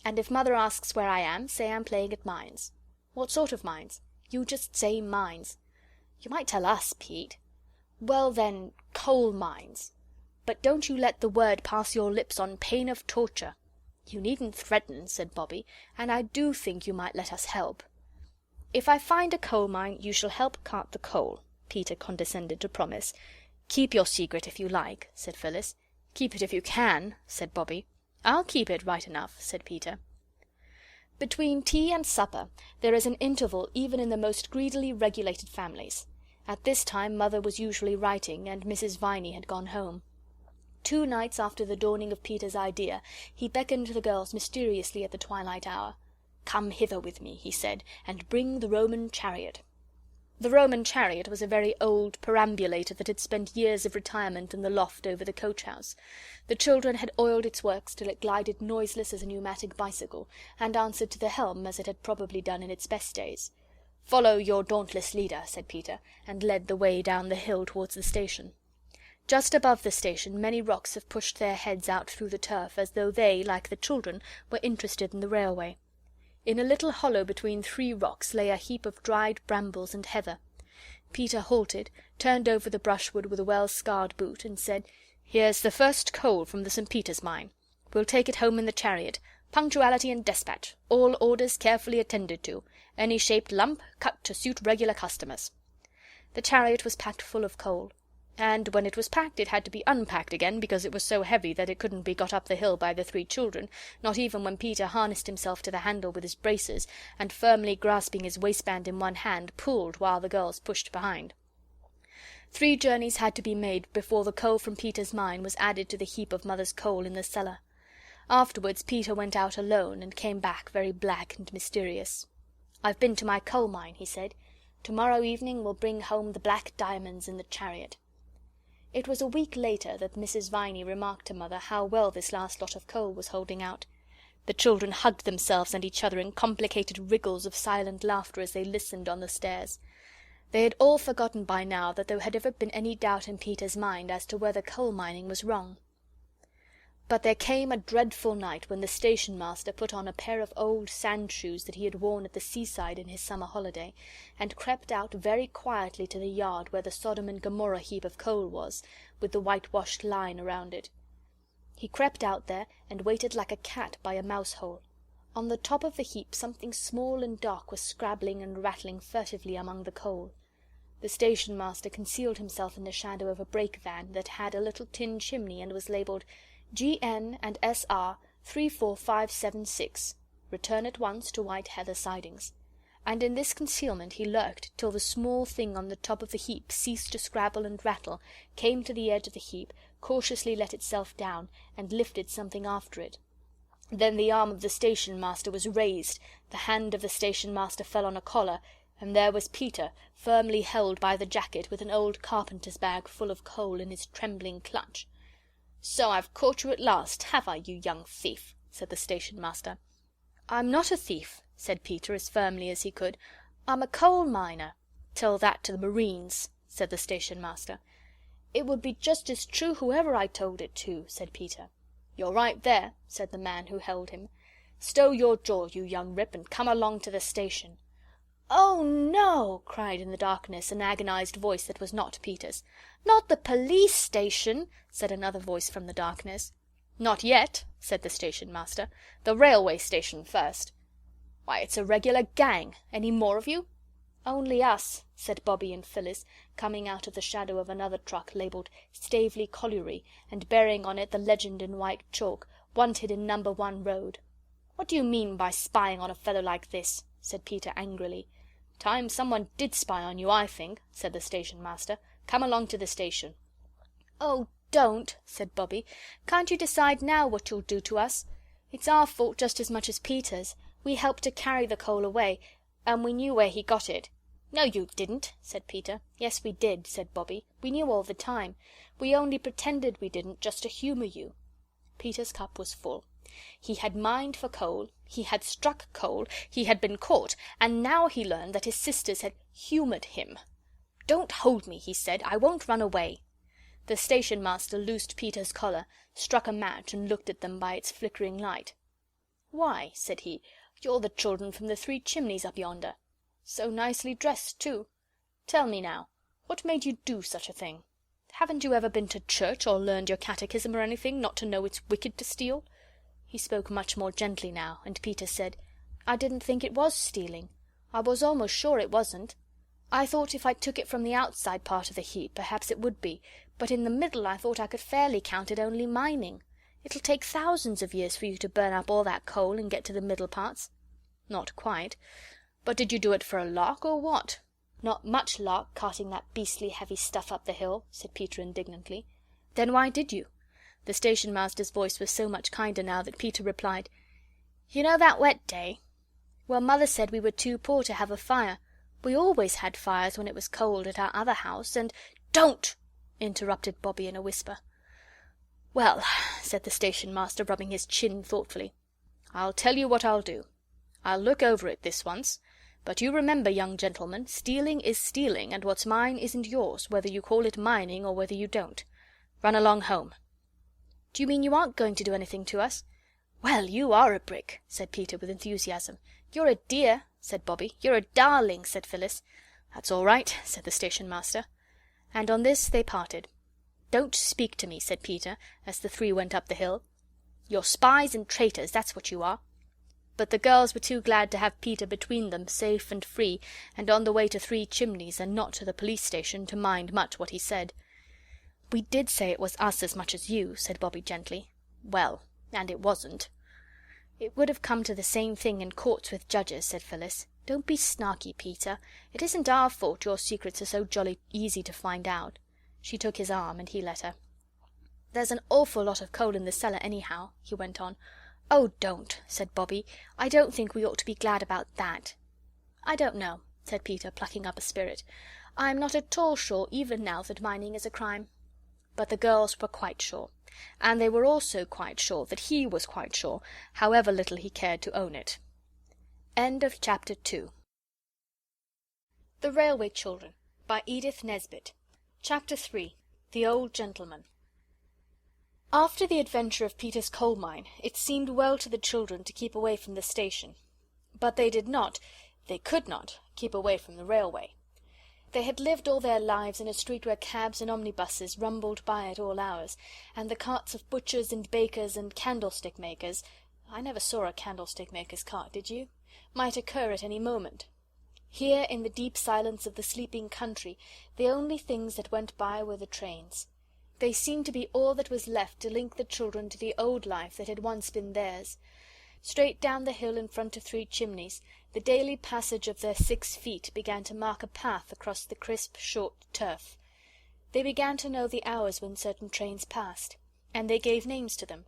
And if Mother asks where I am, say I'm playing at mines." "What sort of mines?" "You just say mines." "You might tell us, Pete." "Well, then, coal mines. But don't you let the word pass your lips on pain of torture." "You needn't threaten," said Bobbie, "and I do think you might let us help." "If I find a coal mine, you shall help cart the coal," Peter condescended to promise. "Keep your secret if you like," said Phyllis. "Keep it if you can," said Bobbie. "I'll keep it right enough," said Peter. Between tea and supper there is an interval even in the most greedily regulated families. At this time Mother was usually writing, and Mrs. Viney had gone home. 2 nights after the dawning of Peter's idea, he beckoned the girls mysteriously at the twilight hour. "Come hither with me," he said, "and bring the Roman chariot." The Roman chariot was a very old perambulator that had spent years of retirement in the loft over the coach-house. The children had oiled its works till it glided noiseless as a pneumatic bicycle, and answered to the helm as it had probably done in its best days. "Follow your dauntless leader," said Peter, and led the way down the hill towards the station. Just above the station many rocks have pushed their heads out through the turf, as though they, like the children, were interested in the railway. In a little hollow between 3 rocks lay a heap of dried brambles and heather. Peter halted, turned over the brushwood with a well-scarred boot, and said, "Here's the first coal from the St. Peter's mine. We'll take it home in the chariot. Punctuality and despatch. All orders carefully attended to. Any shaped lump cut to suit regular customers." The chariot was packed full of coal, and when it was packed it had to be unpacked again, because it was so heavy that it couldn't be got up the hill by the 3 children, not even when Peter harnessed himself to the handle with his braces, and firmly grasping his waistband in one hand, pulled while the girls pushed behind. 3 journeys had to be made before the coal from Peter's mine was added to the heap of Mother's coal in the cellar. Afterwards Peter went out alone, and came back very black and mysterious. "I've been to my coal mine," he said. "To-morrow evening we'll bring home the black diamonds in the chariot." It was a week later that Mrs. Viney remarked to Mother how well this last lot of coal was holding out. The children hugged themselves and each other in complicated wriggles of silent laughter as they listened on the stairs. They had all forgotten by now that there had ever been any doubt in Peter's mind as to whether coal mining was wrong. But there came a dreadful night when the station-master put on a pair of old sand-shoes that he had worn at the seaside in his summer holiday, and crept out very quietly to the yard where the Sodom and Gomorrah heap of coal was, with the whitewashed line around it. He crept out there and waited like a cat by a mouse-hole. On the top of the heap something small and dark was scrabbling and rattling furtively among the coal. The station-master concealed himself in the shadow of a brake van that had a little tin chimney and was labelled GN and SR 34576. Return at once to White Heather Sidings. And in this concealment he lurked till the small thing on the top of the heap ceased to scrabble and rattle, came to the edge of the heap, cautiously let itself down, and lifted something after it. Then the arm of the station-master was raised, the hand of the station-master fell on a collar, and there was Peter, firmly held by the jacket, with an old carpenter's bag full of coal in his trembling clutch. "So I've caught you at last, have I, you young thief?" said the station-master. "I'm not a thief," said Peter as firmly as he could. "I'm a coal miner." "Tell that to the Marines," said the station-master. "It would be just as true whoever I told it to," said Peter. "You're right there," said the man who held him. "Stow your jaw, you young rip, and come along to the station." "Oh, no!" cried in the darkness an agonized voice that was not Peter's. "Not the police station," said another voice from the darkness. "Not yet," said the station-master. "The railway station first." "Why, it's a regular gang. Any more of you?" "Only us," said Bobbie and Phyllis, coming out of the shadow of another truck labelled Staveley Colliery, and bearing on it the legend in white chalk, "Wanted in number 1 road." "What do you mean by spying on a fellow like this?" said Peter angrily. "Time someone did spy on you, I think," said the station-master. "Come along to the station." "Oh, don't," said Bobbie. "Can't you decide now what you'll do to us? It's our fault just as much as Peter's. We helped to carry the coal away, and we knew where he got it." "No, you didn't," said Peter. "Yes, we did," said Bobbie. "We knew all the time. We only pretended we didn't, just to humour you." Peter's cup was full. He had mined for coal, he had struck coal, he had been caught, and now he learned that his sisters had humoured him. "Don't hold me," he said. "I won't run away." The station-master loosed Peter's collar, struck a match, and looked at them by its flickering light. "Why," said he, "you're the children from the 3 chimneys up yonder. So nicely dressed, too. Tell me now, what made you do such a thing? Haven't you ever been to church or learned your catechism or anything, not to know it's wicked to steal?" He spoke much more gently now, and Peter said, "I didn't think it was stealing. I was almost sure it wasn't. I thought if I took it from the outside part of the heap, perhaps it would be, but in the middle I thought I could fairly count it only mining. It'll take thousands of years for you to burn up all that coal and get to the middle parts." "Not quite. But did you do it for a lark, or what?" "Not much lark, carting that beastly heavy stuff up the hill," said Peter indignantly. "Then why did you?" The station-master's voice was so much kinder now that Peter replied, "You know that wet day? Well, Mother said we were too poor to have a fire. We always had fires when it was cold at our other house, and—" "Don't!" interrupted Bobbie in a whisper. "Well," said the Station Master, rubbing his chin thoughtfully, "I'll tell you what I'll do. I'll look over it this once, but you remember, young gentleman, stealing is stealing, and what's mine isn't yours, whether you call it mining or whether you don't. Run along home." "Do you mean you aren't going to do anything to us?" "Well, you are a brick!" said Peter, with enthusiasm. "You're a dear," said Bobbie. "You're a darling," said Phyllis. "That's all right," said the Station Master. And on this they parted. "Don't speak to me," said Peter, as the three went up the hill. "You're spies and traitors, that's what you are." But the girls were too glad to have Peter between them, safe and free, and on the way to Three Chimneys and not to the police station, to mind much what he said. "We did say it was us as much as you," said Bobbie gently. "Well, and it wasn't." "It would have come to the same thing in courts with judges," said Phyllis. "Don't be snarky, Peter. It isn't our fault your secrets are so jolly easy to find out." She took his arm, and he let her. "There's an awful lot of coal in the cellar, anyhow," he went on. "Oh, don't," said Bobbie. "I don't think we ought to be glad about that." "I don't know," said Peter, plucking up a spirit. "I'm not at all sure even now that mining is a crime." But the girls were quite sure. And they were also quite sure that he was quite sure, however little he cared to own it. End of chapter 2. The Railway Children, by Edith Nesbit. Chapter 3. The Old Gentleman. After the adventure of Peter's coal mine, it seemed well to the children to keep away from the station. But they did not, they could not, keep away from the railway. They had lived all their lives in a street where cabs and omnibuses rumbled by at all hours, and the carts of butchers and bakers and candlestick makers (I never saw a candlestick maker's cart, did you?) might occur at any moment. Here, in the deep silence of the sleeping country, the only things that went by were the trains. They seemed to be all that was left to link the children to the old life that had once been theirs. Straight down the hill in front of Three Chimneys, the daily passage of their 6 feet began to mark a path across the crisp, short turf. They began to know the hours when certain trains passed, and they gave names to them.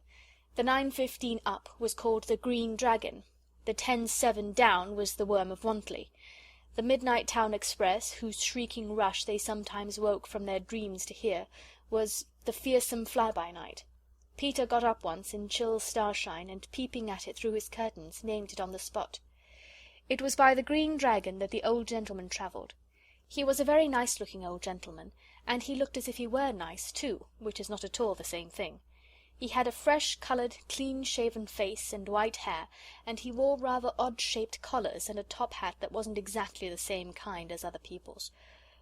The 9:15 up was called the Green Dragon, the 10:07 down was the Worm of Wantley. The midnight town express, whose shrieking rush they sometimes woke from their dreams to hear, was the Fearsome Fly-by-Night. Peter got up once in chill starshine, and peeping at it through his curtains, named it on the spot. It was by the Green Dragon that the old gentleman travelled. He was a very nice-looking old gentleman, and he looked as if he were nice, too, which is not at all the same thing. He had a fresh-coloured, clean-shaven face and white hair, and he wore rather odd-shaped collars and a top-hat that wasn't exactly the same kind as other people's.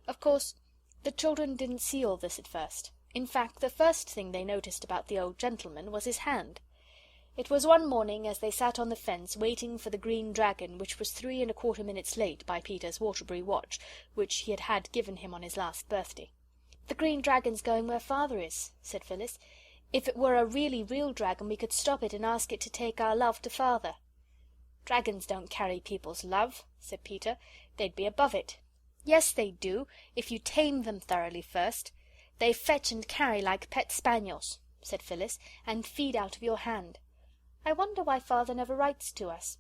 Of course, the children didn't see all this at first. In fact, the first thing they noticed about the old gentleman was his hand. It was one morning, as they sat on the fence waiting for the Green Dragon, which was 3 1/4 minutes late by Peter's Waterbury watch, which he had given him on his last birthday. "The Green Dragon's going where Father is," said Phyllis. "If it were a really real dragon we could stop it and ask it to take our love to Father." "Dragons don't carry people's love," said Peter. "They'd be above it." "Yes, they do, if you tame them thoroughly first. They fetch and carry like pet spaniels," said Phyllis, "and feed out of your hand. I wonder why Father never writes to us."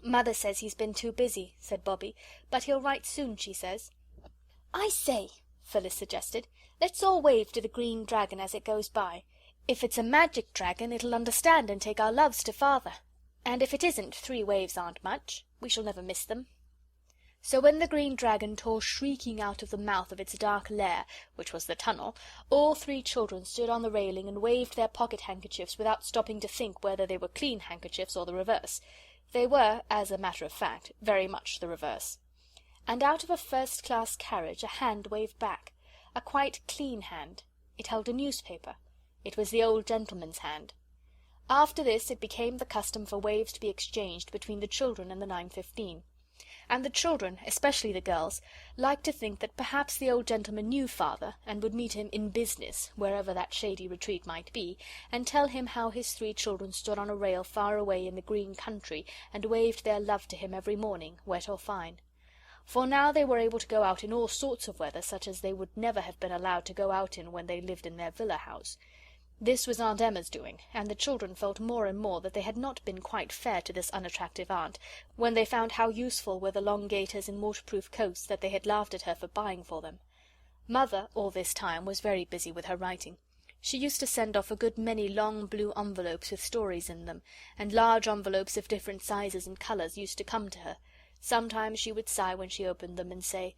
"Mother says he's been too busy," said Bobbie, "but he'll write soon, she says." "I say," Phyllis suggested, "let's all wave to the Green Dragon as it goes by. If it's a magic dragon it'll understand and take our loves to Father. And if it isn't, 3 waves aren't much. We shall never miss them." So when the Green Dragon tore shrieking out of the mouth of its dark lair, which was the tunnel, all 3 children stood on the railing and waved their pocket-handkerchiefs without stopping to think whether they were clean handkerchiefs or the reverse. They were, as a matter of fact, very much the reverse. And out of a first-class carriage a hand waved back, a quite clean hand. It held a newspaper. It was the old gentleman's hand. After this it became the custom for waves to be exchanged between the children and the 9:15. And the children, especially the girls, liked to think that perhaps the old gentleman knew Father, and would meet him in business, wherever that shady retreat might be, and tell him how his 3 children stood on a rail far away in the green country and waved their love to him every morning, wet or fine. For now they were able to go out in all sorts of weather, such as they would never have been allowed to go out in when they lived in their villa house. This was Aunt Emma's doing, and the children felt more and more that they had not been quite fair to this unattractive aunt, when they found how useful were the long gaiters and waterproof coats that they had laughed at her for buying for them. Mother, all this time, was very busy with her writing. She used to send off a good many long blue envelopes with stories in them, and large envelopes of different sizes and colours used to come to her. Sometimes she would sigh when she opened them and say,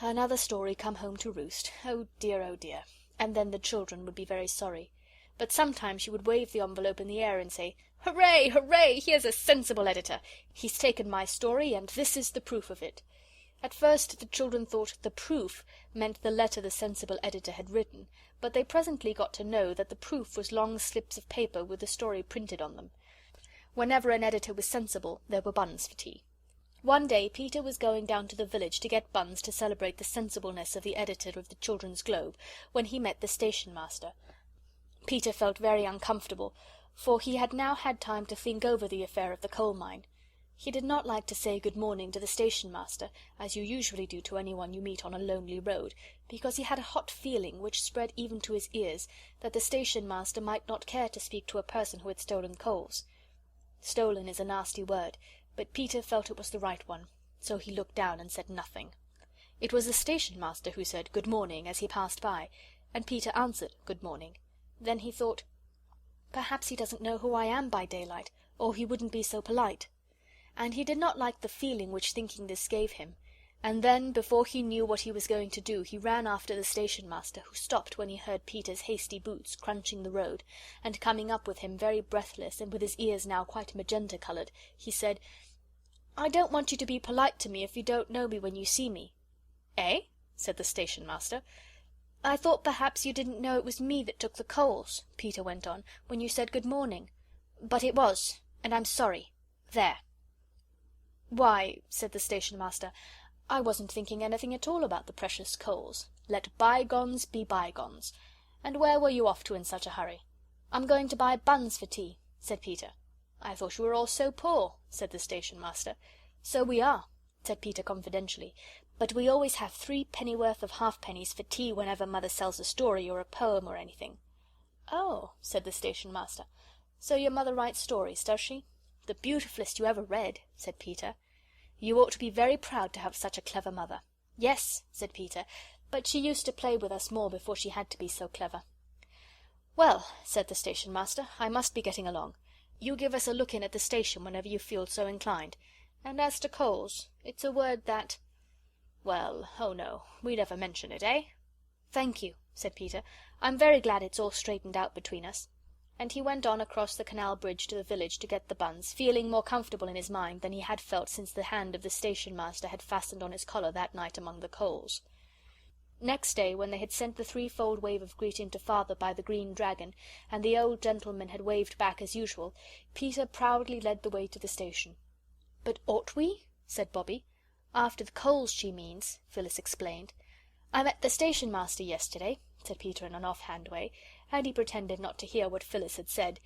"Another story come home to roost. Oh dear, oh dear." And then the children would be very sorry. But sometimes she would wave the envelope in the air and say, "Hooray, hooray! Here's a sensible editor. He's taken my story, and this is the proof of it." At first the children thought the proof meant the letter the sensible editor had written, but they presently got to know that the proof was long slips of paper with the story printed on them. Whenever an editor was sensible, there were buns for tea. One day Peter was going down to the village to get buns to celebrate the sensibleness of the editor of the Children's Globe, when he met the station-master. Peter felt very uncomfortable, for he had now had time to think over the affair of the coal mine. He did not like to say good morning to the station-master, as you usually do to anyone you meet on a lonely road, because he had a hot feeling, which spread even to his ears, that the station-master might not care to speak to a person who had stolen coals. Stolen is a nasty word, but Peter felt it was the right one, so he looked down and said nothing. It was the station-master who said good morning as he passed by, and Peter answered good morning. Then he thought, perhaps he doesn't know who I am by daylight, or he wouldn't be so polite. And he did not like the feeling which thinking this gave him, and then, before he knew what he was going to do, he ran after the station-master, who stopped when he heard Peter's hasty boots crunching the road, and coming up with him very breathless, and with his ears now quite magenta-coloured, he said, "I don't want you to be polite to me if you don't know me when you see me." "Eh?" said the station-master. "I thought perhaps you didn't know it was me that took the coals," Peter went on, "when you said good morning. But it was, and I'm sorry. There." "Why," said the station-master, "I wasn't thinking anything at all about the precious coals. Let bygones be bygones. And where were you off to in such a hurry?" "I'm going to buy buns for tea," said Peter. "I thought you were all so poor," said the station-master. "So we are," said Peter confidentially, "but we always have 3 pennyworth of halfpennies for tea whenever Mother sells a story or a poem or anything." "Oh," said the station-master, "so your mother writes stories, does she?" "The beautifullest you ever read," said Peter. "You ought to be very proud to have such a clever mother." "Yes," said Peter, "but she used to play with us more before she had to be so clever." "Well," said the station-master, "I must be getting along. You give us a look in at the station whenever you feel so inclined. And as to coals, it's a word that... well, oh no, we never mention it, eh?" "Thank you," said Peter. "I'm very glad it's all straightened out between us." And he went on across the canal bridge to the village to get the buns, feeling more comfortable in his mind than he had felt since the hand of the station-master had fastened on his collar that night among the coals. Next day, when they had sent the 3-fold wave of greeting to Father by the Green Dragon, and the old gentleman had waved back as usual, Peter proudly led the way to the station. "But ought we?" said Bobbie. "After the coals, she means," Phyllis explained. "I met the station-master yesterday," said Peter in an off-hand way, and he pretended not to hear what Phyllis had said.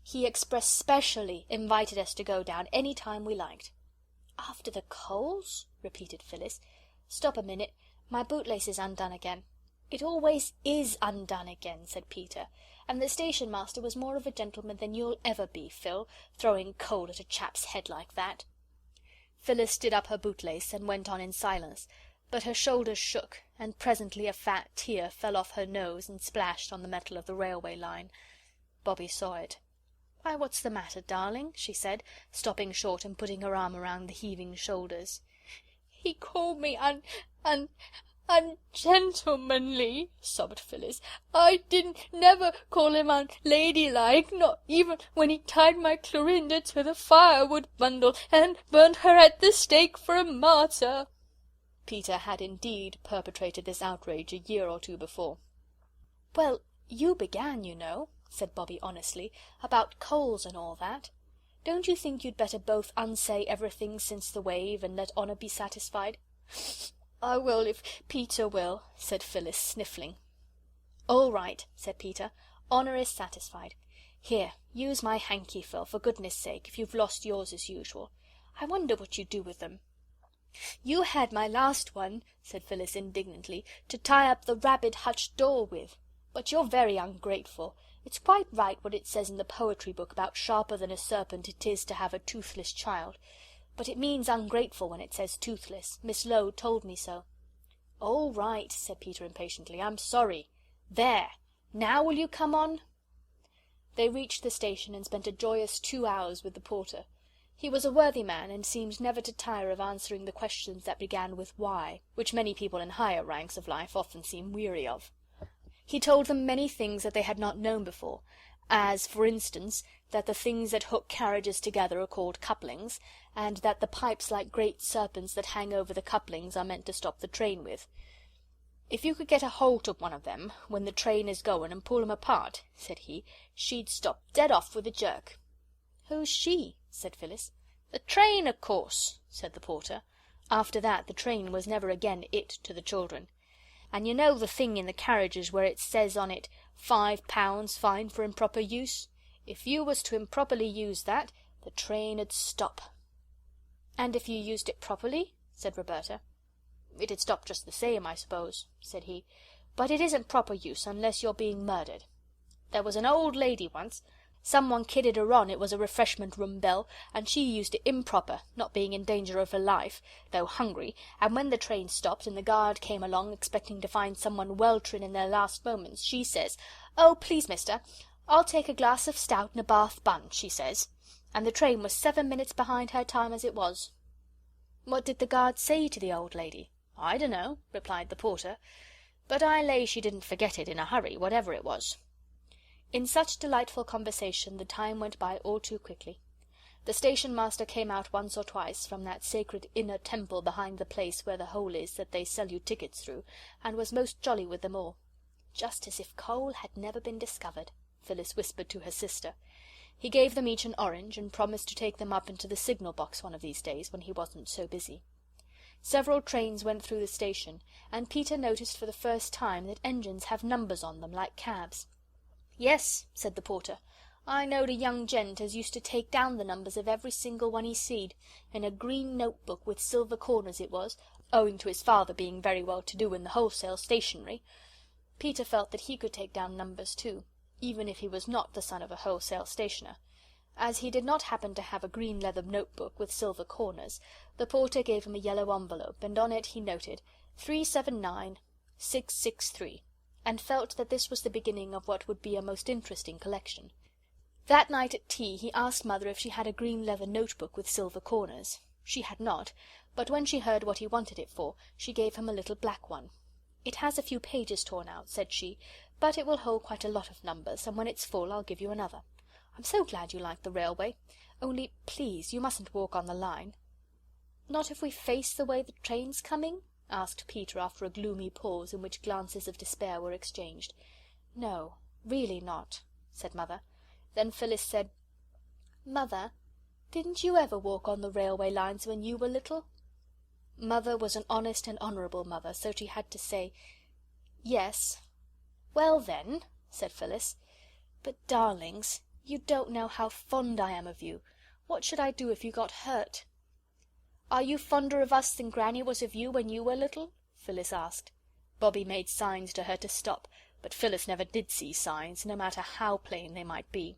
"He express specially invited us to go down any time we liked." "After the coals?" repeated Phyllis. "Stop a minute, my bootlace is undone again." "It always is undone again," said Peter, "and the station-master was more of a gentleman than you'll ever be, Phil, throwing coal at a chap's head like that." Phyllis did up her bootlace and went on in silence, but her shoulders shook, and presently a fat tear fell off her nose and splashed on the metal of the railway line. Bobbie saw it. "Why, what's the matter, darling?" she said, stopping short and putting her arm around the heaving shoulders. "He called me ungentlemanly," sobbed Phyllis. "I didn't never call him unladylike, not even when he tied my Clorinda to the firewood bundle and burnt her at the stake for a martyr." Peter had indeed perpetrated this outrage a year or 2 before. "Well, you began, you know," said Bobbie honestly, "about coals and all that. Don't you think you'd better both unsay everything since the wave, and let honour be satisfied?" "I will if Peter will," said Phyllis, sniffling. "All right," said Peter. "Honour is satisfied. Here, use my hanky, Phil, for goodness' sake, if you've lost yours as usual. I wonder what you do with them." "You had my last one," said Phyllis indignantly, "to tie up the rabbit hutch door with. But you're very ungrateful. It's quite right what it says in the poetry book about sharper than a serpent it is to have a toothless child. But it means ungrateful when it says toothless. Miss Lowe told me so." "All right," said Peter impatiently. "I'm sorry. There! Now will you come on?" They reached the station and spent a joyous 2 hours with the porter. He was a worthy man, and seemed never to tire of answering the questions that began with "Why?", which many people in higher ranks of life often seem weary of. He told them many things that they had not known before, as, for instance, that the things that hook carriages together are called couplings, and that the pipes like great serpents that hang over the couplings are meant to stop the train with. "If you could get a holt of one of them when the train is going and pull 'em apart," said he, "she'd stop dead off with a jerk." "Who's she?" said Phyllis. "The train, of course," said the porter. After that the train was never again "it" to the children. "And you know the thing in the carriages where it says on it, 5 pounds fine for improper use? If you was to improperly use that, the train 'ud stop." "And if you used it properly?" said Roberta. "It'd stop just the same, I suppose," said he. "But it isn't proper use unless you're being murdered. There was an old lady once. Someone kidded her on it was a refreshment room bell, and she used it improper, not being in danger of her life, though hungry, and when the train stopped, and the guard came along expecting to find someone weltering in their last moments, she says, 'Oh, please, mister, I'll take a glass of stout and a Bath bun,' she says, and the train was 7 minutes behind her time as it was." "What did the guard say to the old lady?" "I dunno," replied the porter, "but I lay she didn't forget it in a hurry, whatever it was." In such delightful conversation the time went by all too quickly. The station master came out once or twice from that sacred inner temple behind the place where the hole is that they sell you tickets through, and was most jolly with them all. "Just as if coal had never been discovered," Phyllis whispered to her sister. He gave them each an orange, and promised to take them up into the signal box one of these days when he wasn't so busy. Several trains went through the station, and Peter noticed for the first time that engines have numbers on them like cabs. "Yes," said the porter, "I knowed a young gent as used to take down the numbers of every single one he seed, in a green notebook with silver corners it was, owing to his father being very well to do in the wholesale stationery." Peter felt that he could take down numbers too, even if he was not the son of a wholesale stationer. As he did not happen to have a green leather notebook with silver corners, the porter gave him a yellow envelope, and on it he noted 379 663, and felt that this was the beginning of what would be a most interesting collection. That night at tea he asked Mother if she had a green leather notebook with silver corners. She had not, but when she heard what he wanted it for, she gave him a little black one. "It has a few pages torn out," said she, "but it will hold quite a lot of numbers, and when it's full I'll give you another. I'm so glad you like the railway. Only, please, you mustn't walk on the line." "Not if we face the way the train's coming?" asked Peter after a gloomy pause in which glances of despair were exchanged. "No, really not," said Mother. Then Phyllis said, "Mother, didn't you ever walk on the railway lines when you were little?" Mother was an honest and honourable mother, so she had to say, "Yes." "Well then," said Phyllis. "But, darlings, you don't know how fond I am of you. What should I do if you got hurt?" "Are you fonder of us than Granny was of you when you were little?" Phyllis asked. Bobbie made signs to her to stop, but Phyllis never did see signs, no matter how plain they might be.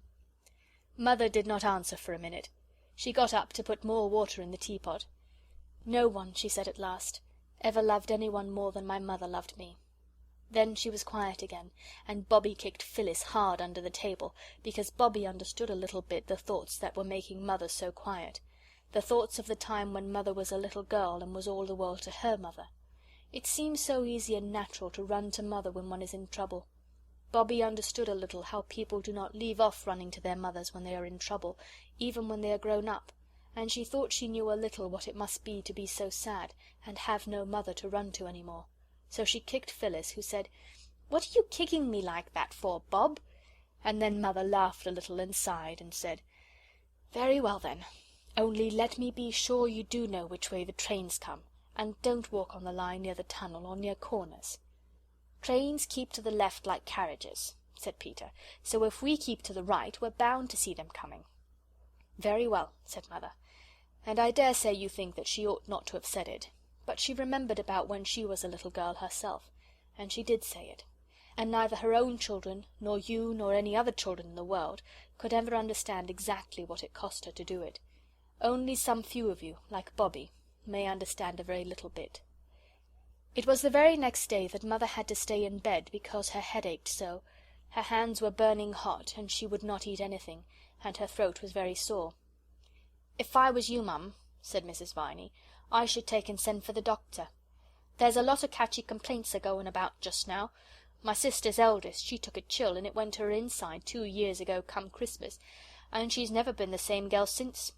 Mother did not answer for a minute. She got up to put more water in the teapot. "No one," she said at last, "ever loved anyone more than my mother loved me." Then she was quiet again, and Bobbie kicked Phyllis hard under the table, because Bobbie understood a little bit the thoughts that were making Mother so quiet. The thoughts of the time when Mother was a little girl and was all the world to her mother. It seems so easy and natural to run to Mother when one is in trouble. Bobbie understood a little how people do not leave off running to their mothers when they are in trouble, even when they are grown up, and she thought she knew a little what it must be to be so sad and have no mother to run to any more. So she kicked Phyllis, who said, "What are you kicking me like that for, Bob?" And then Mother laughed a little and sighed and said, "Very well then, only let me be sure you do know which way the trains come, and don't walk on the line near the tunnel or near corners." "Trains keep to the left like carriages," said Peter, "so if we keep to the right we're bound to see them coming." "Very well," said Mother, and I dare say you think that she ought not to have said it, but she remembered about when she was a little girl herself, and she did say it. and neither her own children, nor you, nor any other children in the world, could ever understand exactly what it cost her to do it. Only some few of you, like Bobbie, may understand a very little bit. It was the very next day that Mother had to stay in bed because her head ached so. Her hands were burning hot, and she would not eat anything, and her throat was very sore. "If I was you, Mum," said Mrs. Viney, "I should take and send for the doctor. There's a lot of catchy complaints a-going about just now. My sister's eldest, she took a chill, and it went to her inside 2 years ago come Christmas, and she's never been the same girl since."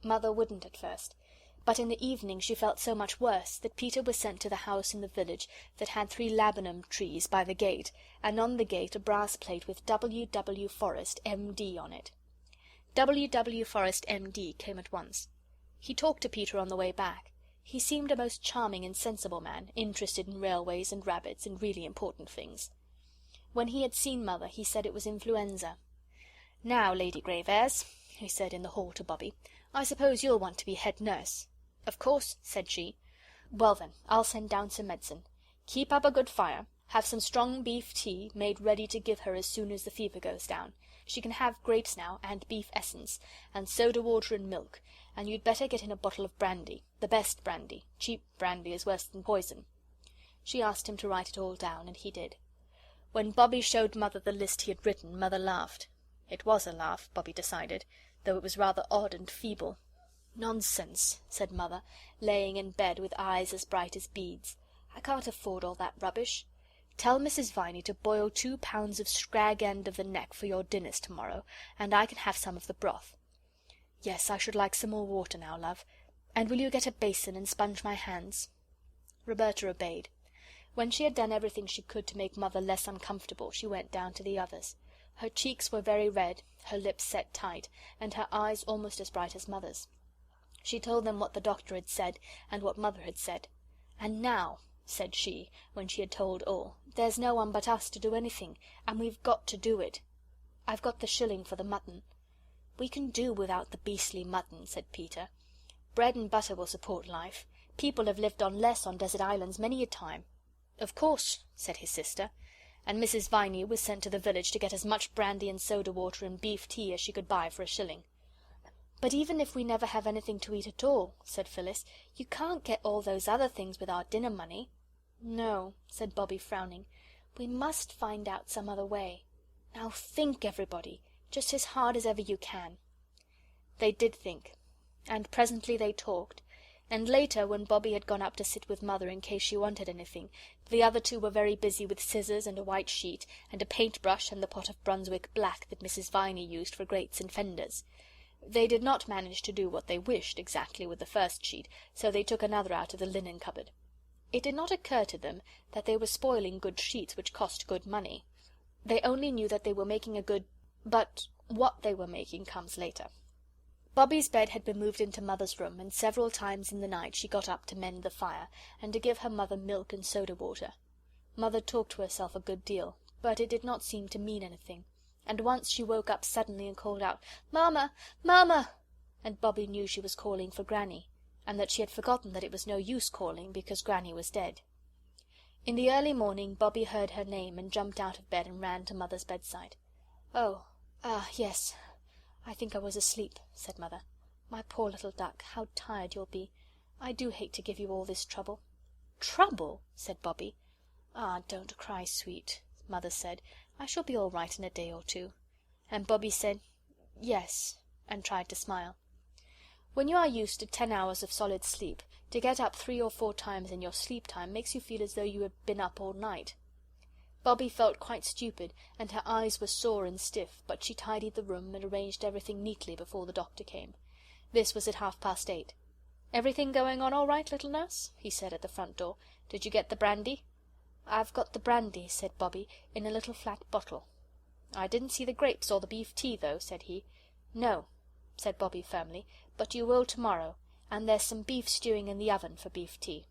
Mother wouldn't at first, but in the evening she felt so much worse that Peter was sent to the house in the village that had 3 laburnum trees by the gate, and on the gate a brass plate with W. W. Forrest, M.D. on it. W. W. Forrest, M.D. came at once. He talked to Peter on the way back. He seemed a most charming and sensible man, interested in railways and rabbits and really important things. When he had seen Mother, he said it was influenza. "Now, Lady Graveairs," he said in the hall to Bobbie, "I suppose you'll want to be head nurse." "Of course," said she. "Well, then, I'll send down some medicine. Keep up a good fire. Have some strong beef tea made ready to give her as soon as the fever goes down. She can have grapes now, and beef essence, and soda water and milk, and you'd better get in a bottle of brandy, the best brandy. Cheap brandy is worse than poison." She asked him to write it all down, and he did. When Bobbie showed Mother the list he had written, Mother laughed. It was a laugh, Bobbie decided, though it was rather odd and feeble. "Nonsense," said Mother, laying in bed with eyes as bright as beads. "I can't afford all that rubbish. Tell Mrs. Viney to boil 2 pounds of scrag end of the neck for your dinners to-morrow, and I can have some of the broth. Yes, I should like some more water now, love. And will you get a basin and sponge my hands?" Roberta obeyed. When she had done everything she could to make Mother less uncomfortable, she went down to the others. Her cheeks were very red, her lips set tight, and her eyes almost as bright as Mother's. She told them what the doctor had said, and what Mother had said. "And now," said she, when she had told all, "there's no one but us to do anything, and we've got to do it. I've got the shilling for the mutton." "We can do without the beastly mutton," said Peter. "Bread and butter will support life. People have lived on less on desert islands many a time." "Of course," said his sister. And Mrs. Viney was sent to the village to get as much brandy and soda water and beef tea as she could buy for a shilling. "But even if we never have anything to eat at all," said Phyllis, "you can't get all those other things with our dinner money." "No," said Bobbie, frowning. "We must find out some other way. Now think, everybody, just as hard as ever you can." They did think, and presently they talked, and later, when Bobbie had gone up to sit with Mother in case she wanted anything, the other two were very busy with scissors and a white sheet, and a paintbrush and the pot of Brunswick black that Mrs. Viney used for grates and fenders. They did not manage to do what they wished exactly with the first sheet, so they took another out of the linen cupboard. It did not occur to them that they were spoiling good sheets which cost good money. They only knew that they were making a good... but what they were making comes later. Bobbie's bed had been moved into Mother's room, and several times in the night she got up to mend the fire, and to give her Mother milk and soda water. Mother talked to herself a good deal, but it did not seem to mean anything, and once she woke up suddenly and called out, "Mama! Mama!" and Bobbie knew she was calling for Granny, and that she had forgotten that it was no use calling, because Granny was dead. In the early morning Bobbie heard her name and jumped out of bed and ran to Mother's bedside. Yes, I think I was asleep," said Mother. "My poor little duck, how tired you'll be. I do hate to give you all this trouble." "Trouble?" said Bobbie. "Ah, don't cry, sweet," Mother said. "I shall be all right in a day or two." And Bobbie said, "Yes," and tried to smile. When you are used to 10 hours of solid sleep, to get up 3 or 4 times in your sleep time makes you feel as though you had been up all night. Bobbie felt quite stupid, and her eyes were sore and stiff, but she tidied the room and arranged everything neatly before the doctor came. This was at 8:30. "Everything going on all right, little nurse?" he said at the front door. "Did you get the brandy?" "I've got the brandy," said Bobbie, "in a little flat bottle." "I didn't see the grapes or the beef tea, though," said he. "No," said Bobbie firmly, "but you will to-morrow, and there's some beef stewing in the oven for beef tea."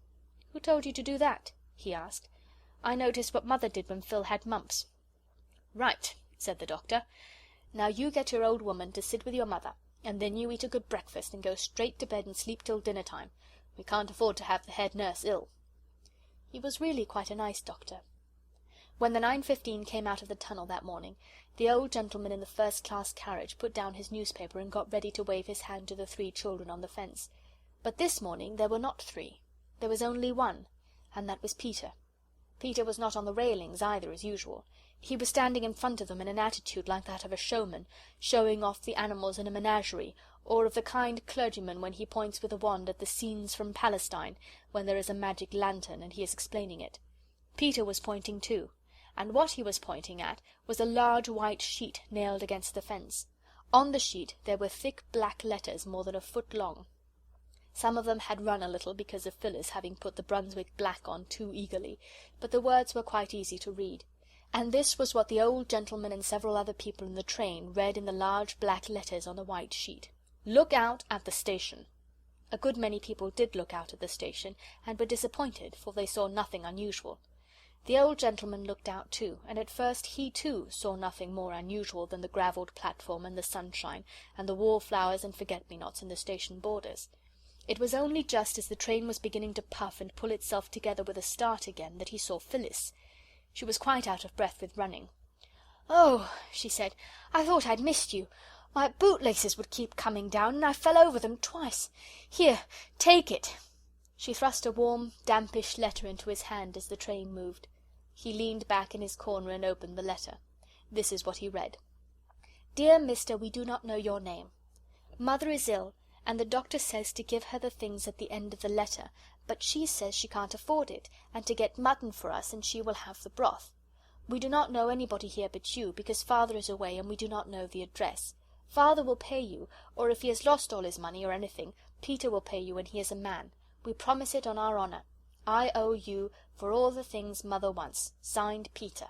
"Who told you to do that?" he asked. "I noticed what Mother did when Phil had mumps." "Right," said the doctor. "Now you get your old woman to sit with your Mother, and then you eat a good breakfast and go straight to bed and sleep till dinner time. We can't afford to have the head nurse ill." He was really quite a nice doctor. When the 9:15 came out of the tunnel that morning, the old gentleman in the first-class carriage put down his newspaper and got ready to wave his hand to the 3 children on the fence. But this morning there were not 3. There was only one, and that was Peter. Peter was not on the railings either, as usual. He was standing in front of them in an attitude like that of a showman, showing off the animals in a menagerie, or of the kind clergyman when he points with a wand at the scenes from Palestine, when there is a magic lantern and he is explaining it. Peter was pointing too, and what he was pointing at was a large white sheet nailed against the fence. On the sheet there were thick black letters more than a foot long. Some of them had run a little because of Phyllis having put the Brunswick black on too eagerly, but the words were quite easy to read. And this was what the old gentleman and several other people in the train read in the large black letters on the white sheet: "Look out at the station." A good many people did look out at the station, and were disappointed, for they saw nothing unusual. The old gentleman looked out too, and at first he too saw nothing more unusual than the gravelled platform and the sunshine, and the wallflowers and forget-me-nots in the station borders. It was only just as the train was beginning to puff and pull itself together with a start again that he saw Phyllis. She was quite out of breath with running. "Oh," she said, "I thought I'd missed you. My bootlaces would keep coming down, and I fell over them twice. Here, take it." She thrust a warm, dampish letter into his hand as the train moved. He leaned back in his corner and opened the letter. This is what he read: "Dear Mister, we do not know your name. Mother is ill, and the doctor says to give her the things at the end of the letter, but she says she can't afford it, and to get mutton for us, and she will have the broth. We do not know anybody here but you, because Father is away and we do not know the address. Father will pay you, or if he has lost all his money or anything, Peter will pay you when he is a man. We promise it on our honour. I owe you for all the things Mother wants. Signed, Peter.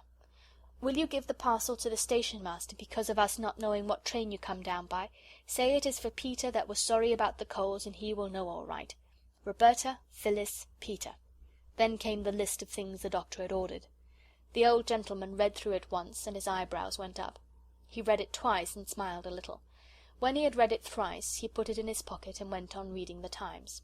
Will you give the parcel to the station master because of us not knowing what train you come down by? Say it is for Peter that was sorry about the coals, and he will know all right. Roberta, Phyllis, Peter." Then came the list of things the doctor had ordered. The old gentleman read through it once, and his eyebrows went up. He read it twice and smiled a little. When he had read it thrice, he put it in his pocket and went on reading the Times.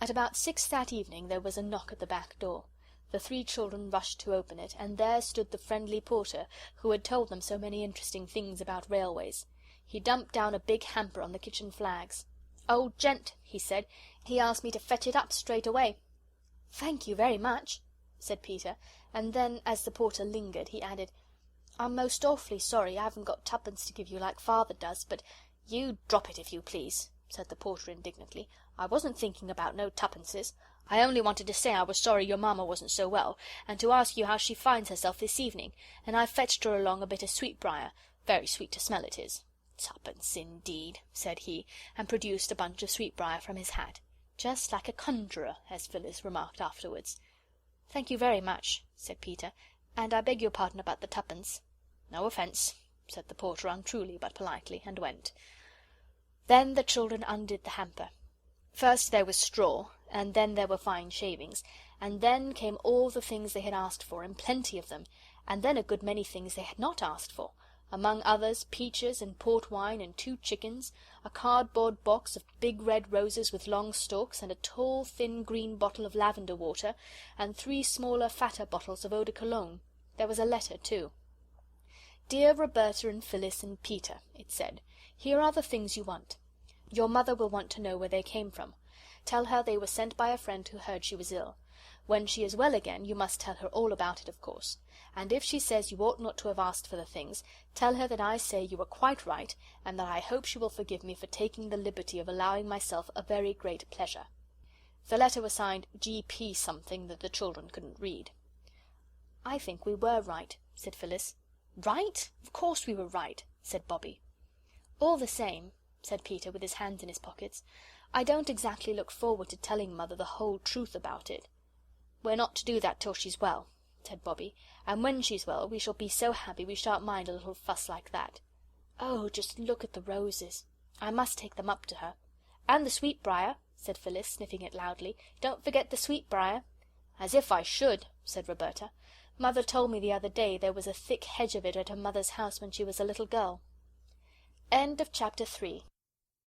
At about 6 that evening there was a knock at the back door. The 3 children rushed to open it, and there stood the friendly porter who had told them so many interesting things about railways. He dumped down a big hamper on the kitchen flags. "Old gent," he said, "he asked me to fetch it up straight away." "Thank you very much," said Peter, and then, as the porter lingered, he added, "I'm most awfully sorry I haven't got tuppence to give you like Father does, but—" "You drop it, if you please," said the porter indignantly. "I wasn't thinking about no tuppences. I only wanted to say I was sorry your mamma wasn't so well, and to ask you how she finds herself this evening, and I fetched her along a bit of sweetbriar. Very sweet to smell it is." "Tuppence, indeed," said he, and produced a bunch of sweetbriar from his hat. "Just like a conjurer," as Phyllis remarked afterwards. "Thank you very much," said Peter, "and I beg your pardon about the tuppence." "No offence," said the porter untruly but politely, and went. Then the children undid the hamper. First there was straw, and then there were fine shavings, and then came all the things they had asked for, and plenty of them, and then a good many things they had not asked for, among others peaches and port wine and 2 chickens, a cardboard box of big red roses with long stalks, and a tall thin green bottle of lavender water, and 3 smaller fatter bottles of eau de cologne. There was a letter too. "Dear Roberta and Phyllis and Peter," it said, "here are the things you want. Your mother will want to know where they came from. Tell her they were sent by a friend who heard she was ill. When she is well again, you must tell her all about it, of course. And if she says you ought not to have asked for the things, tell her that I say you were quite right, and that I hope she will forgive me for taking the liberty of allowing myself a very great pleasure." The letter was signed G.P. something that the children couldn't read. "I think we were right," said Phyllis. "Right? Of course we were right," said Bobbie. "All the same," said Peter, with his hands in his pockets, "I don't exactly look forward to telling Mother the whole truth about it." "We're not to do that till she's well," said Bobbie, "and when she's well we shall be so happy we shan't mind a little fuss like that." "Oh, just look at the roses. I must take them up to her." "And the sweetbriar," said Phyllis, sniffing it loudly. "Don't forget the sweetbriar." "As if I should," said Roberta. "Mother told me the other day there was a thick hedge of it at her mother's house when she was a little girl." Chapter 3